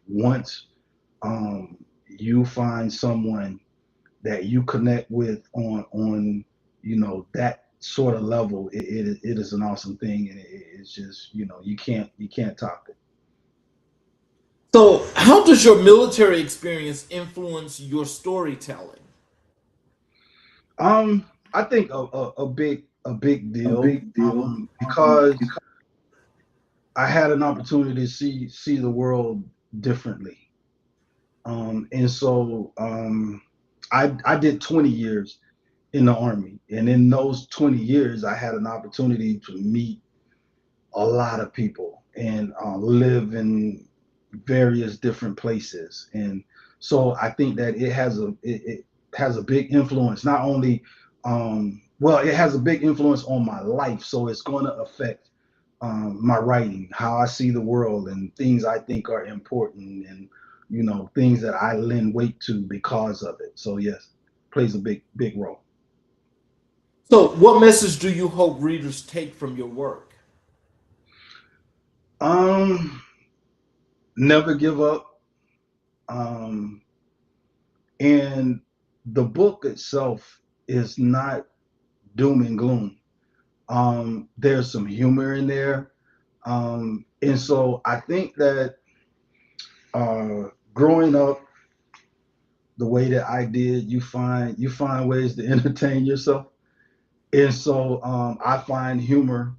once, you find someone that you connect with on, you know, that sort of level, it is an awesome thing, and it's just, you know, you can't top it. So, how does your military experience influence your storytelling? I think a big A deal, big deal. because I had an opportunity to see the world differently. And so, I did 20 years in the army, and in those 20 years, I had an opportunity to meet a lot of people and live in various different places. And so I think that it has a big influence, not only, well, it has a big influence on my life. So it's going to affect, my writing, how I see the world, and things I think are important, and, you know, things that I lend weight to because of it. So yes, plays a big role. So, what message do you hope readers take from your work? Um, Never give up. Um, and the book itself is not doom and gloom. There's some humor in there. And so I think that, growing up the way that I did, you find ways to entertain yourself. And so, I find humor,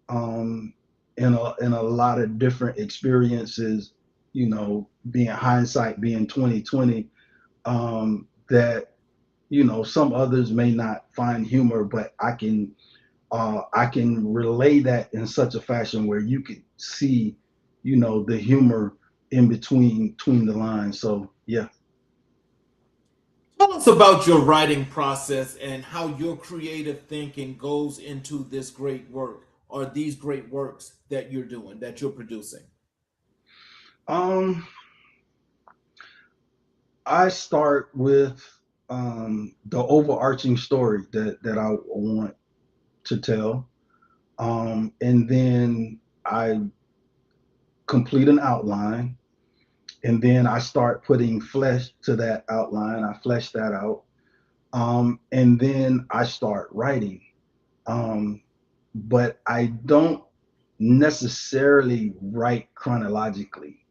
um, in a lot of different experiences. You know, being hindsight, being 2020, that, you know, some others may not find humor, but I can relay that in such a fashion where you could see, you know, the humor in between the lines. So yeah. Tell us about your writing process and how your creative thinking goes into this great work or these great works that you're doing, that you're producing. um I start with, the overarching story that I want to tell, and then I complete an outline, and then I start putting flesh to that outline. I flesh that out, and then I start writing. Um, but I don't necessarily write chronologically.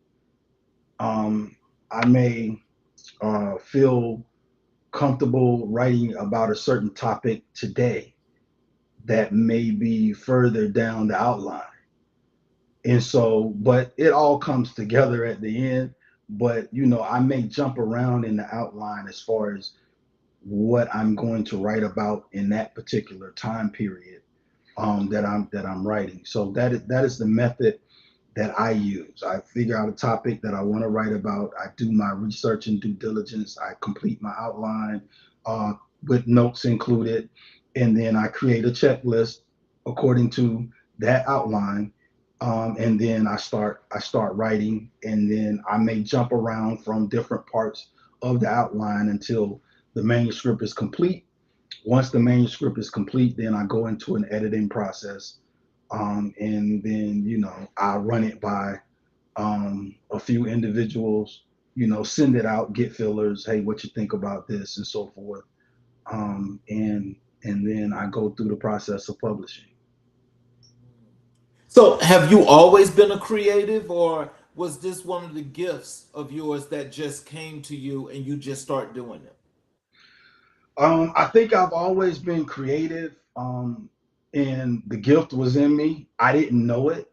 Um, I may, feel comfortable writing about a certain topic today that may be further down the outline. And so, but it all comes together at the end. But, you know, I may jump around in the outline as far as what I'm going to write about in that particular time period, that I'm writing. So that is the method that I use. I figure out a topic that I want to write about. I do my research and due diligence. I complete my outline, uh, with notes included, and then I create a checklist according to that outline. And then I start writing, and then I may jump around from different parts of the outline until the manuscript is complete. Once the manuscript is complete, then I go into an editing process, and then I run it by a few individuals, send it out, get fillers. Hey, what you think about this, and so forth. And then I go through the process of publishing. So, have you always been a creative, or was this one of the gifts of yours that just came to you and you just start doing it? I think I've always been creative, and the gift was in me. I didn't know it.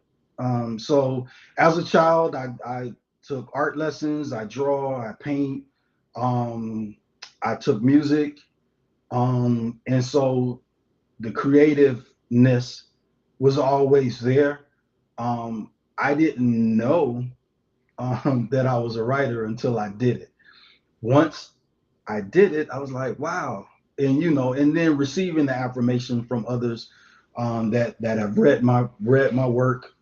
So as a child, I took art lessons. I draw. I paint. Um, I took music, and so the creativeness was always there. I didn't know that I was a writer until I did it. Once I did it, I was like, wow. And then receiving the affirmation from others, that have read my work,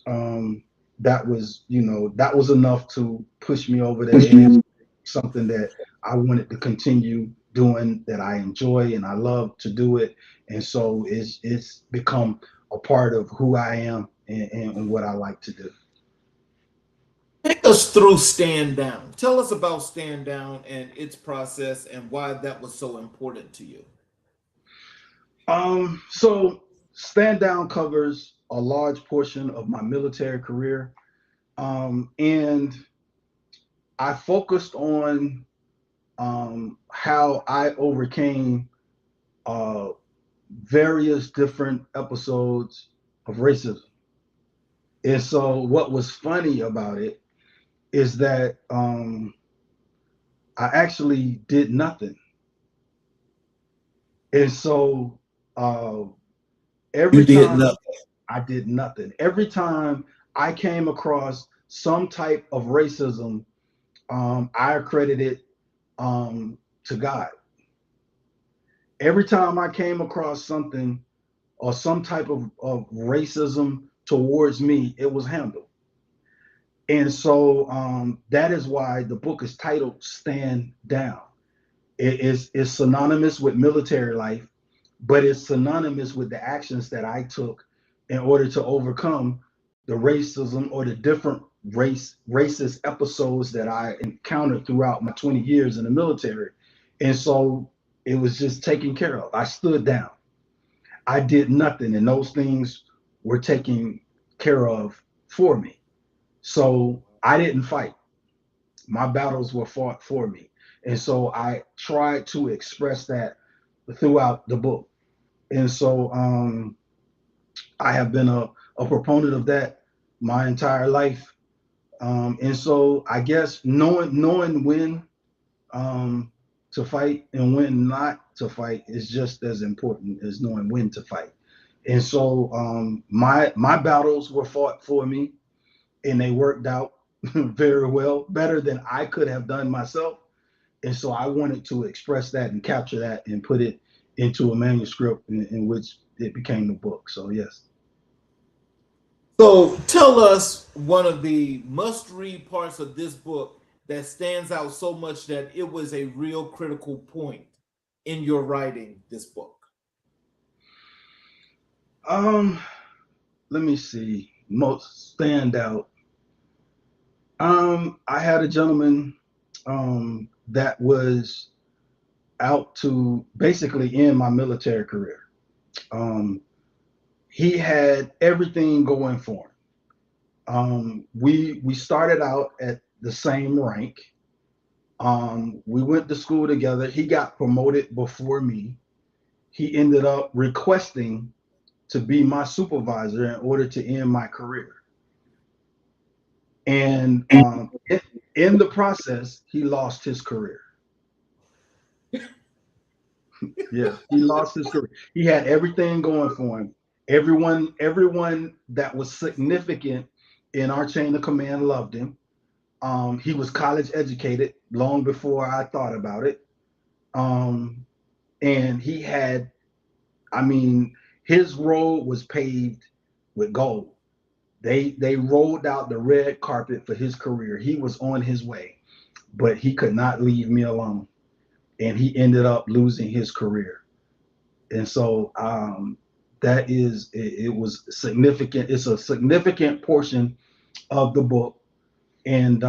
um, that was enough to push me over the edge. Something that I wanted to continue doing, that I enjoy and I love to do it, and so it's become a part of who I am, and what I like to do. Take us through Stand Down. Tell us about Stand Down and its process and why that was so important to you. So Stand Down covers a large portion of my military career. And I focused on how I overcame uh, various different episodes of racism. And so, what was funny about it is that I actually did nothing. And so, uh, You every did time nothing. I did nothing, every time I came across some type of racism, I accredit it to God. Every time I came across something or some type of racism towards me, it was handled. And so, that is why the book is titled Stand Down. It's synonymous with military life, but it's synonymous with the actions that I took in order to overcome the racism or the different racist episodes that I encountered throughout my 20 years in the military. And so it was just taken care of. I stood down. I did nothing, and those things were taken care of for me. So I didn't fight. My battles were fought for me. And so I tried to express that throughout the book. And so, I have been a proponent of that my entire life. And so I guess knowing when to fight and when not to fight is just as important as knowing when to fight. And so, my battles were fought for me, and they worked out very well, better than I could have done myself. And so I wanted to express that and capture that and put it into a manuscript, in which it became a book. So yes. So, tell us one of the must read parts of this book that stands out so much that it was a real critical point in your writing this book. Um, Let me see. Most standout. I had a gentleman that was out to basically end my military career. Um, he had everything going for him. We started out at the same rank. We went to school together. He got promoted before me. He ended up requesting to be my supervisor in order to end my career. And in the process, he lost his career. Yeah, he lost his career. He had everything going for him. Everyone that was significant in our chain of command loved him. He was college educated long before I thought about it. Um, and he had, I mean, his road was paved with gold. They rolled out the red carpet for his career. He was on his way, but he could not leave me alone, and he ended up losing his career. And so that is it was significant. It's a significant portion of the book, and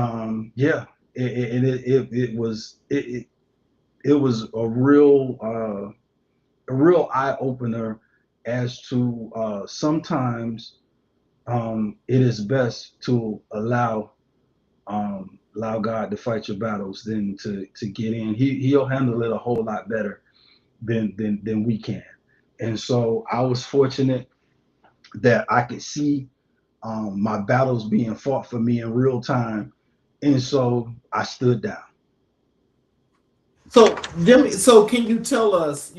yeah, it was it was a real eye opener as to sometimes it is best to allow God to fight your battles than to get in. He'll handle it a whole lot better than we can. And so I was fortunate that I could see my battles being fought for me in real time, and so I stood down. So, Jimmy, so can you tell us,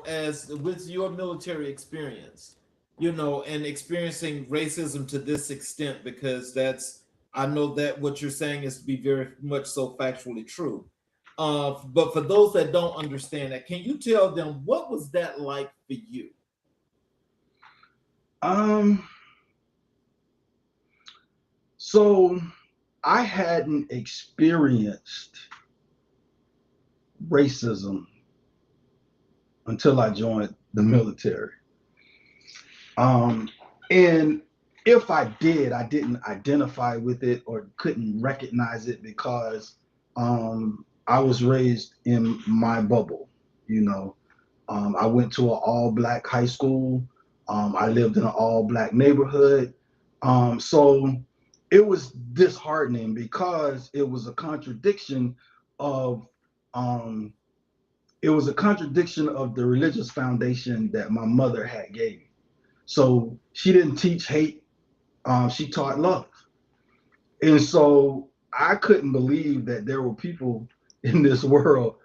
as with your military experience, and experiencing racism to this extent, because I know that what you're saying is to be very much so factually true. But for those that don't understand that, can you tell them what was that like for you? Um, so I hadn't experienced racism until I joined the military. And if I did, I didn't identify with it or couldn't recognize it because I was raised in my bubble. You know, I went to an all black high school. I lived in an all black neighborhood. So it was disheartening because of um, it was a contradiction of the religious foundation that my mother had gave me. So she didn't teach hate, she taught love. And so I couldn't believe that there were people in this world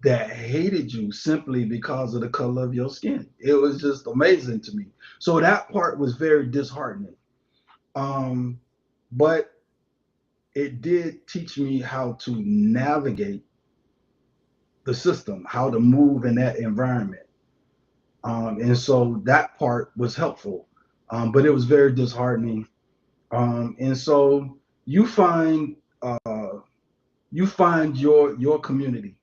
that hated you simply because of the color of your skin. It was just amazing to me. So that part was very disheartening. Um, but it did teach me how to navigate the system, how to move in that environment. And so that part was helpful, but it was very disheartening. And so you find you find your community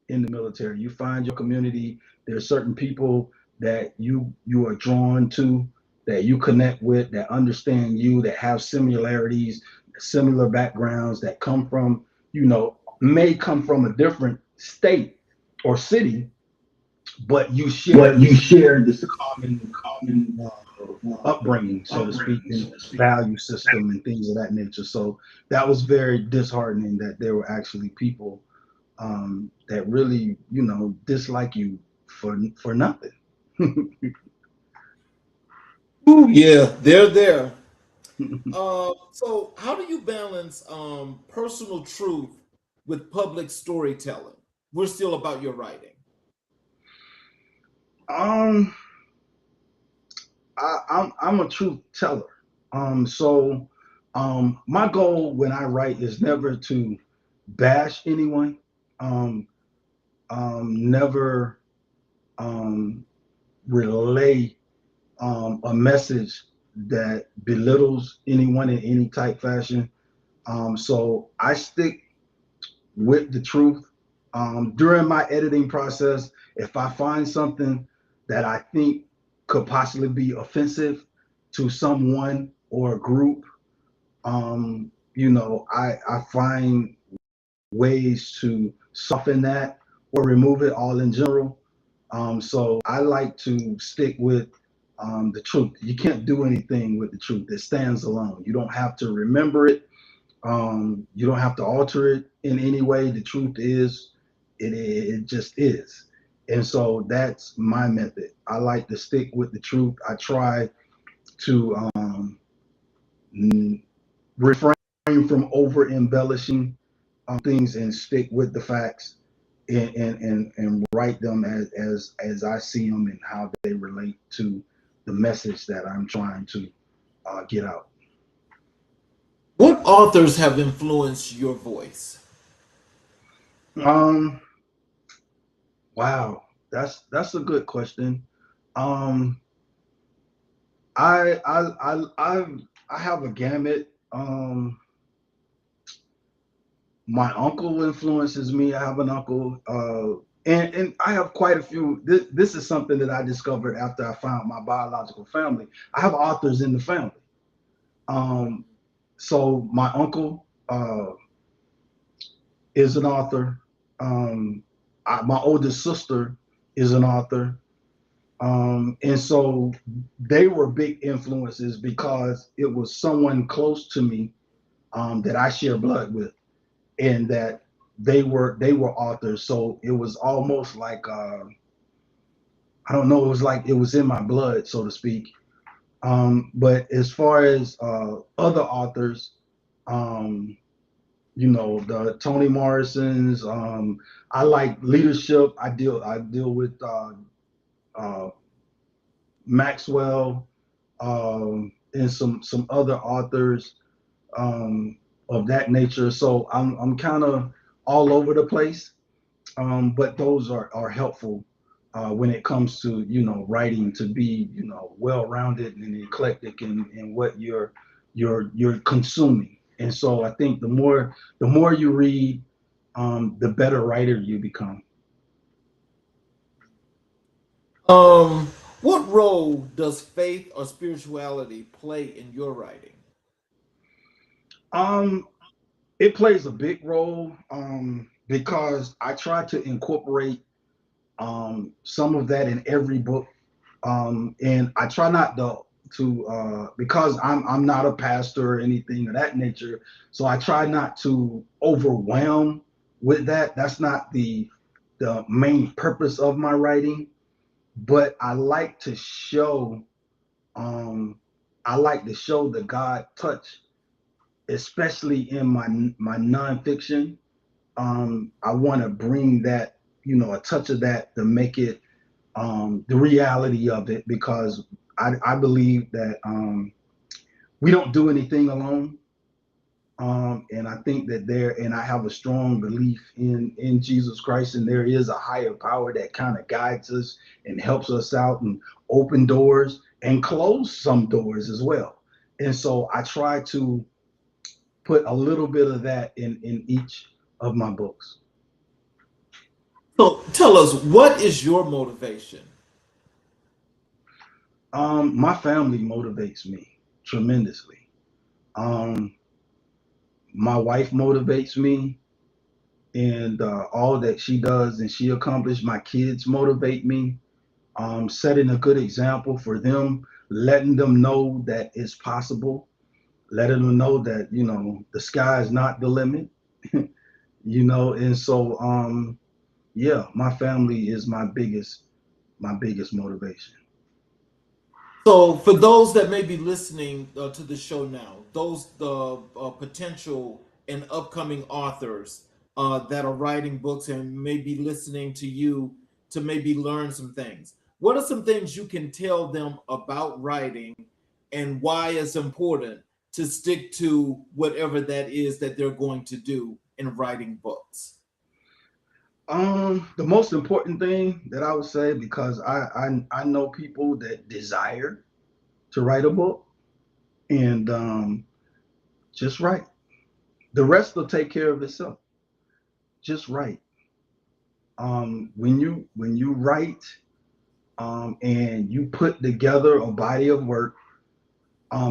in the military. You find your community. There are certain people that you are drawn to, that you connect with, that understand you, that have similarities, similar backgrounds, that come from, may come from a different state or city, but you share But you this share this common upbringing, so to speak, and value system and things of that nature. So that was very disheartening that there were actually people that really, dislike you for nothing. Ooh, yeah, they're there. So how do you balance personal truth with public storytelling? We're still about your writing. um, I'm a truth teller. So my goal when I write is never to bash anyone. Um, Never um, relay a message that belittles anyone in any type fashion. So I stick with the truth. During my editing process, if I find something that I think could possibly be offensive to someone or a group, I find ways to soften that or remove it all in general. So I like to stick with the truth. You can't do anything with the truth. It stands alone. You don't have to remember it. You don't have to alter it in any way. The truth is, it just is. And so that's my method. I like to stick with the truth. I try to refrain from over embellishing things and stick with the facts and write them as I see them and how they relate to the message that I'm trying to get out. What authors have influenced your voice? Um, wow, that's a good question. Um, I I have a gamut. My uncle influences me. I have an uncle, and I have quite a few. This is something that I discovered after I found my biological family. I have authors in the family. Um, so my uncle is an author. My oldest sister is an author. And so they were big influences because it was someone close to me that I share blood with, and that they were authors. So it was almost like I don't know, it was like it was in my blood, so to speak. But as far as other authors, um, the Toni Morrisons, I like leadership. I deal with uh, Maxwell, and some other authors of that nature. So I'm kind of all over the place, but those are helpful when it comes to writing, to be well-rounded and eclectic in what you're consuming. And so I think the more you read, the better writer you become. Um, what role does faith or spirituality play in your writing? Um, it plays a big role because I try to incorporate some of that in every book, and I try not to because I'm not a pastor or anything of that nature, so I try not to overwhelm with that. That's not the main purpose of my writing, but um, I like to show the God touch, especially in my nonfiction. I want to bring that, a touch of that to make it the reality of it, because I believe that we don't do anything alone. And I think that and I have a strong belief in Jesus Christ, and there is a higher power that kind of guides us and helps us out and open doors and close some doors as well. And so I try to put a little bit of that in each of my books. So tell us, what is your motivation? My family motivates me tremendously. Um, my wife motivates me, and all that she does and she accomplished. My kids motivate me, setting a good example for them, letting them know that it's possible, letting them know that the sky is not the limit. And so yeah, my family is my biggest motivation. So, for those that may be listening to the show now, those the potential and upcoming authors that are writing books and may be listening to you to maybe learn some things, what are some things you can tell them about writing and why it's important to stick to whatever that is that they're going to do in writing books? The most important thing that I would say, because I know people that desire to write a book, and just write. The rest will take care of itself. Just write. When you write, and you put together a body of work,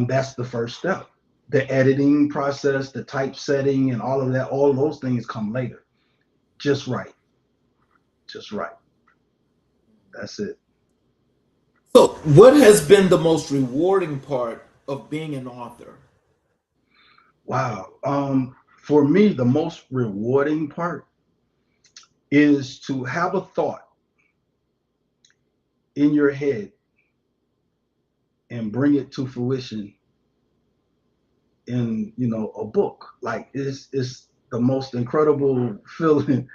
that's the first step. The editing process, the typesetting, and all of that, all of those things come later. Just write. Just write. That's it. So, what has been the most rewarding part of being an author? Wow. For me, the most rewarding part is to have a thought in your head and bring it to fruition in a book. Like, it's the most incredible feeling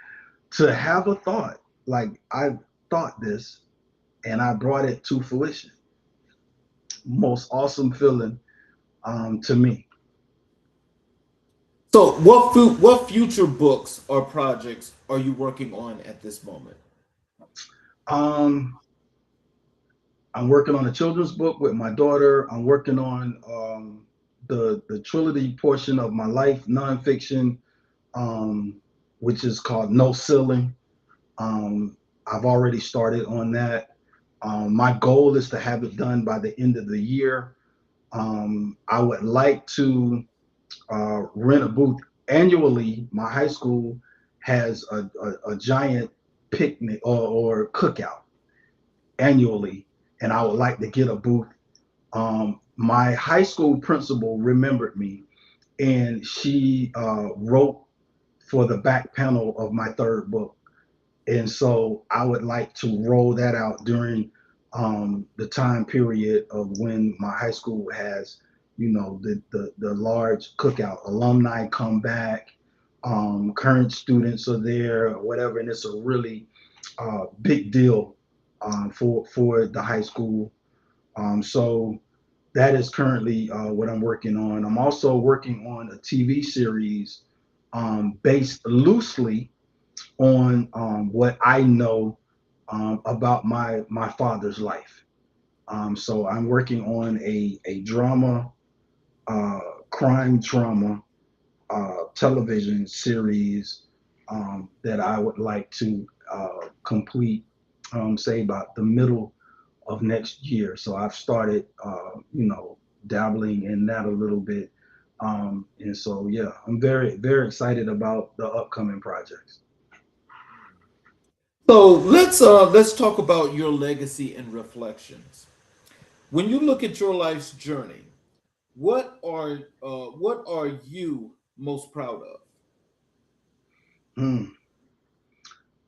to have a thought, like, I thought this and I brought it to fruition. Most awesome feeling to me. So, what future books or projects are you working on at this moment? um I'm working on a children's book with my daughter. I'm working on the trilogy portion of my life, nonfiction, um, which is called No Ceiling. I've already started on that. My goal is to have it done by the end of the year. I would like to rent a booth annually. My high school has a giant picnic or cookout annually, and I would like to get a booth. My high school principal remembered me, and she wrote for the back panel of my third book. And so I would like to roll that out during the time period of when my high school has, the large cookout. Alumni come back, current students are there, or whatever, and it's a really big deal for the high school. So that is currently what I'm working on. I'm also working on a TV series based loosely on what I know about my father's life. So I'm working on a drama, uh, crime drama television series that I would like to complete, say about the middle of next year. So I've started, dabbling in that a little bit. And so, yeah, I'm very, very excited about the upcoming projects. So let's talk about your legacy and reflections. When you look at your life's journey, what are you most proud of? Hmm.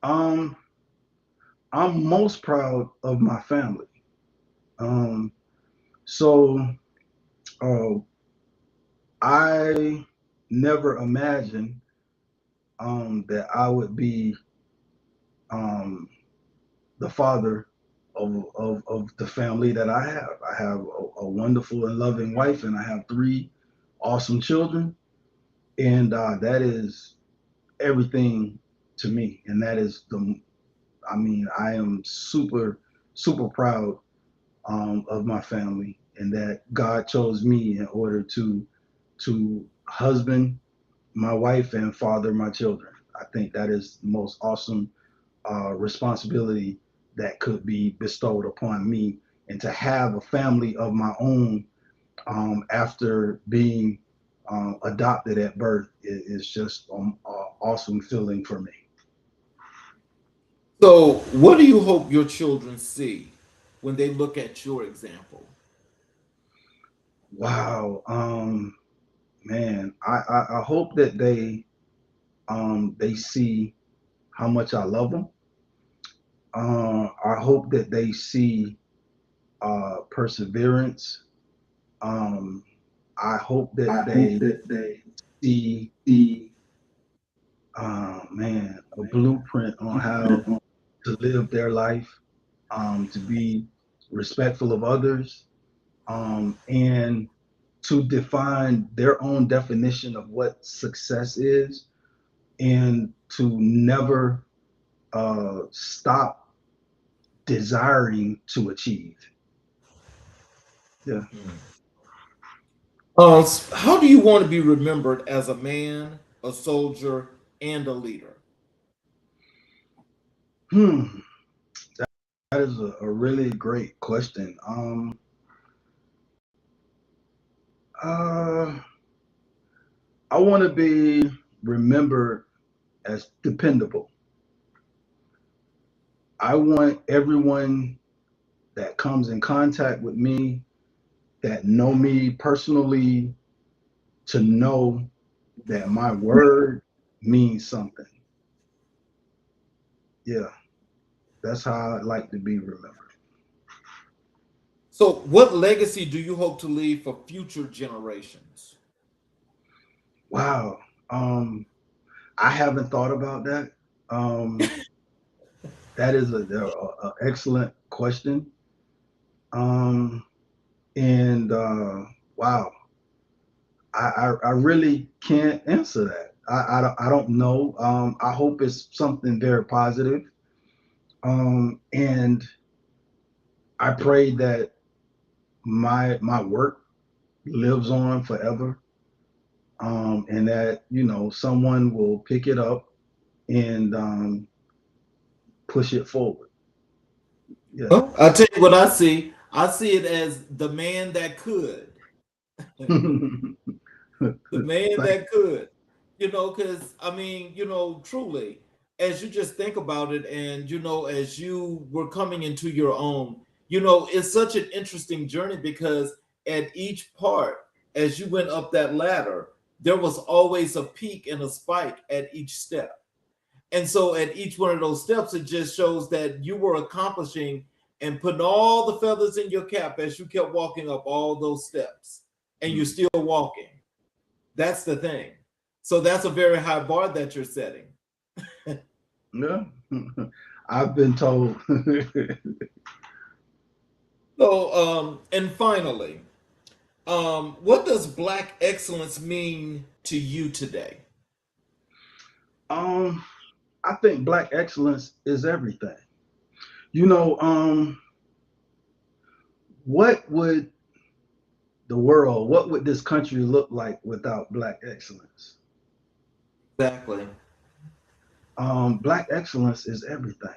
Um, I'm most proud of my family. Um, so uh, I never imagined that I would be um, the father of the family that I have. I have a wonderful and loving wife, and I have three awesome children, and that is everything to me. And that is I mean, I am super, super proud of my family, and that God chose me in order to husband my wife and father my children. I think that is the most awesome responsibility that could be bestowed upon me, and to have a family of my own after being adopted at birth is just an awesome feeling for me. So, what do you hope your children see when they look at your example? Wow, man, I hope that they see how much I love them. I hope that they see perseverance. Um, I hope I that hope they that they see, see man, a blueprint on how to live their life, to be respectful of others, and to define their own definition of what success is, and to never stop desiring to achieve. Yeah. How do you want to be remembered as a man, a soldier, and a leader? Hmm. That is a really great question. Uh, I want to be remembered as dependable. I want everyone that comes in contact with me, that know me personally, to know that my word means something. Yeah, that's how I'd like to be remembered. So, what legacy do you hope to leave for future generations? Wow. Um, I haven't thought about that. Um, that is a excellent question. Um, and wow, I really can't answer that. I don't know. I hope it's something very positive. And I pray that my work lives on forever, and that someone will pick it up and push it forward. Yeah. Well, I'll tell you what I see. I see it as the man that could. The man Thank- that could, because I mean, truly, as you just think about it, and as you were coming into your own, it's such an interesting journey because at each part, as you went up that ladder, there was always a peak and a spike at each step. And so at each one of those steps, it just shows that you were accomplishing and putting all the feathers in your cap as you kept walking up all those steps, and you're still walking. That's the thing. So that's a very high bar that you're setting. yeah. I've been told. So, and finally, what does Black excellence mean to you today? I think Black excellence is everything. You know, what would what would this country look like without Black excellence? Exactly. Black excellence is everything.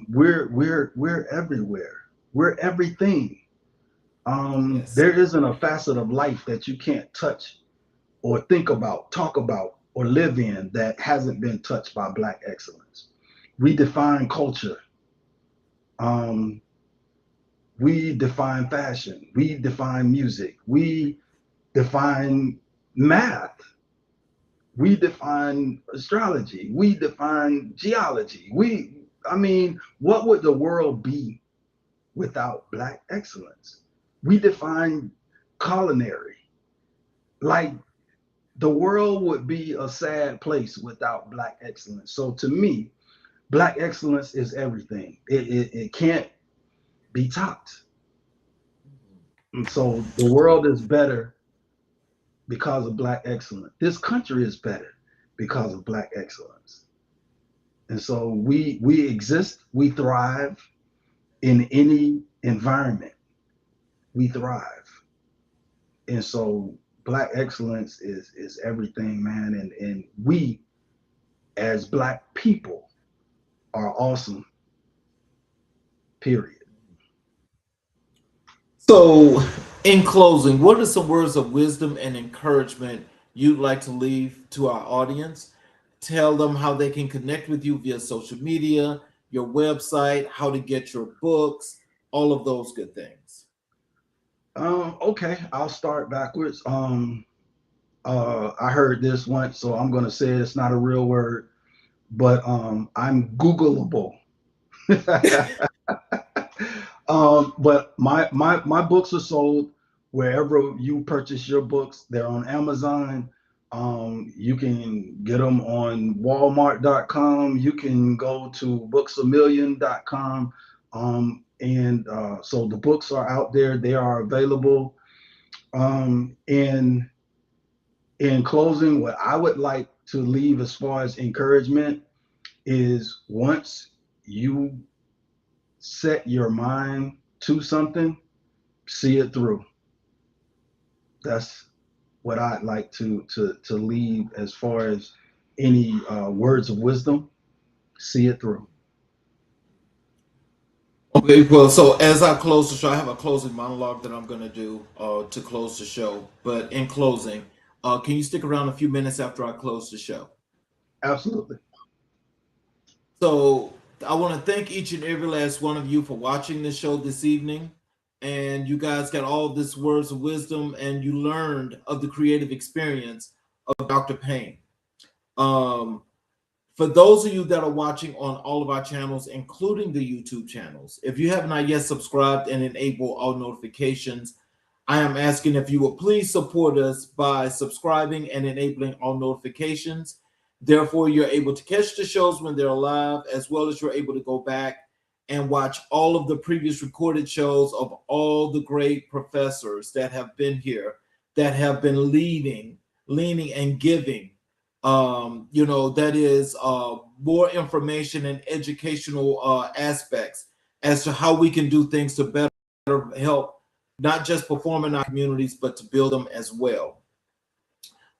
We're everywhere. We're everything. Yes. There isn't a facet of life that you can't touch or think about, talk about, or live in that hasn't been touched by Black excellence. We define culture. Um, we define fashion. We define music. We define math. We define astrology. We define geology. I mean, what would the world be without Black excellence? We define culinary. Like, the world would be a sad place without Black excellence. So to me, Black excellence is everything. It can't be topped. And so the world is better because of Black excellence. This country is better because of Black excellence. And so we exist, we thrive in any environment. We thrive. And so Black excellence is everything, man. And we as Black people are awesome. Period. So, in closing, what are some words of wisdom and encouragement you'd like to leave to our audience? Tell them how they can connect with you via social media, your website, how to get your books, all of those good things. Okay, I'll start backwards. I heard this once, so I'm gonna say it's not a real word, but I'm Googleable. But my books are sold wherever you purchase your books. They're on Amazon. You can get them on Walmart.com. You can go to booksamillion.com. So the books are out there. They are available. In closing, what I would like to leave as far as encouragement is once you set your mind to something, see it through. That's what I'd like to leave as far as any words of wisdom. See it through. Okay, well, so as I close the show, I have a closing monologue that I'm going to do to close the show. But in closing, can you stick around a few minutes after I close the show? Absolutely. So I want to thank each and every last one of you for watching this show this evening. And you guys got all this words of wisdom and you learned of the creative experience of Dr. Payne. For those of you that are watching on all of our channels, including the YouTube channels, if you have not yet subscribed and enabled all notifications, I am asking if you will please support us by subscribing and enabling all notifications. Therefore, you're able to catch the shows when they're live, as well as you're able to go back and watch all of the previous recorded shows of all the great professors that have been here, that have been leaning and giving that is more information and educational aspects as to how we can do things to better help not just perform in our communities, but to build them as well.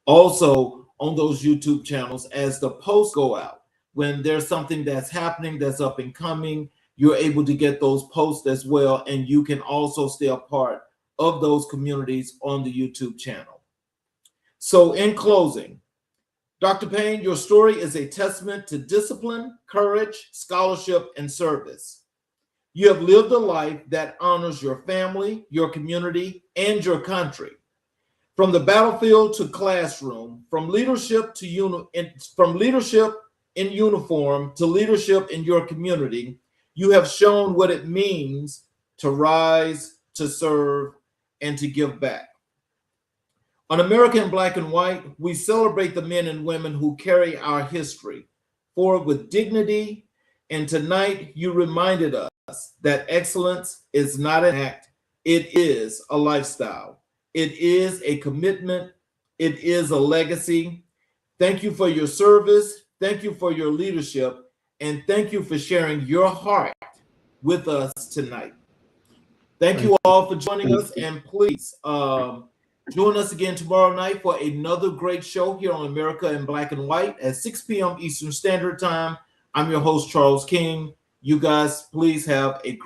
Also, on those YouTube channels, as the posts go out, when there's something that's happening that's up and coming, you're able to get those posts as well, and you can also stay a part of those communities on the YouTube channel. So in closing, Dr. Payne, your story is a testament to discipline, courage, scholarship, and service. You have lived a life that honors your family, your community, and your country. From the battlefield to classroom, from leadership in uniform to leadership in your community, you have shown what it means to rise, to serve, and to give back. On America in Black and White, we celebrate the men and women who carry our history forward with dignity. And tonight, you reminded us that excellence is not an act, it is a lifestyle. It is a commitment. It is a legacy. Thank you for your service. Thank you for your leadership. And thank you for sharing your heart with us tonight. Thank you all for joining us. And please join us again tomorrow night for another great show here on America in Black and White at 6 p.m. Eastern Standard Time. I'm your host, Charles King. You guys, please have a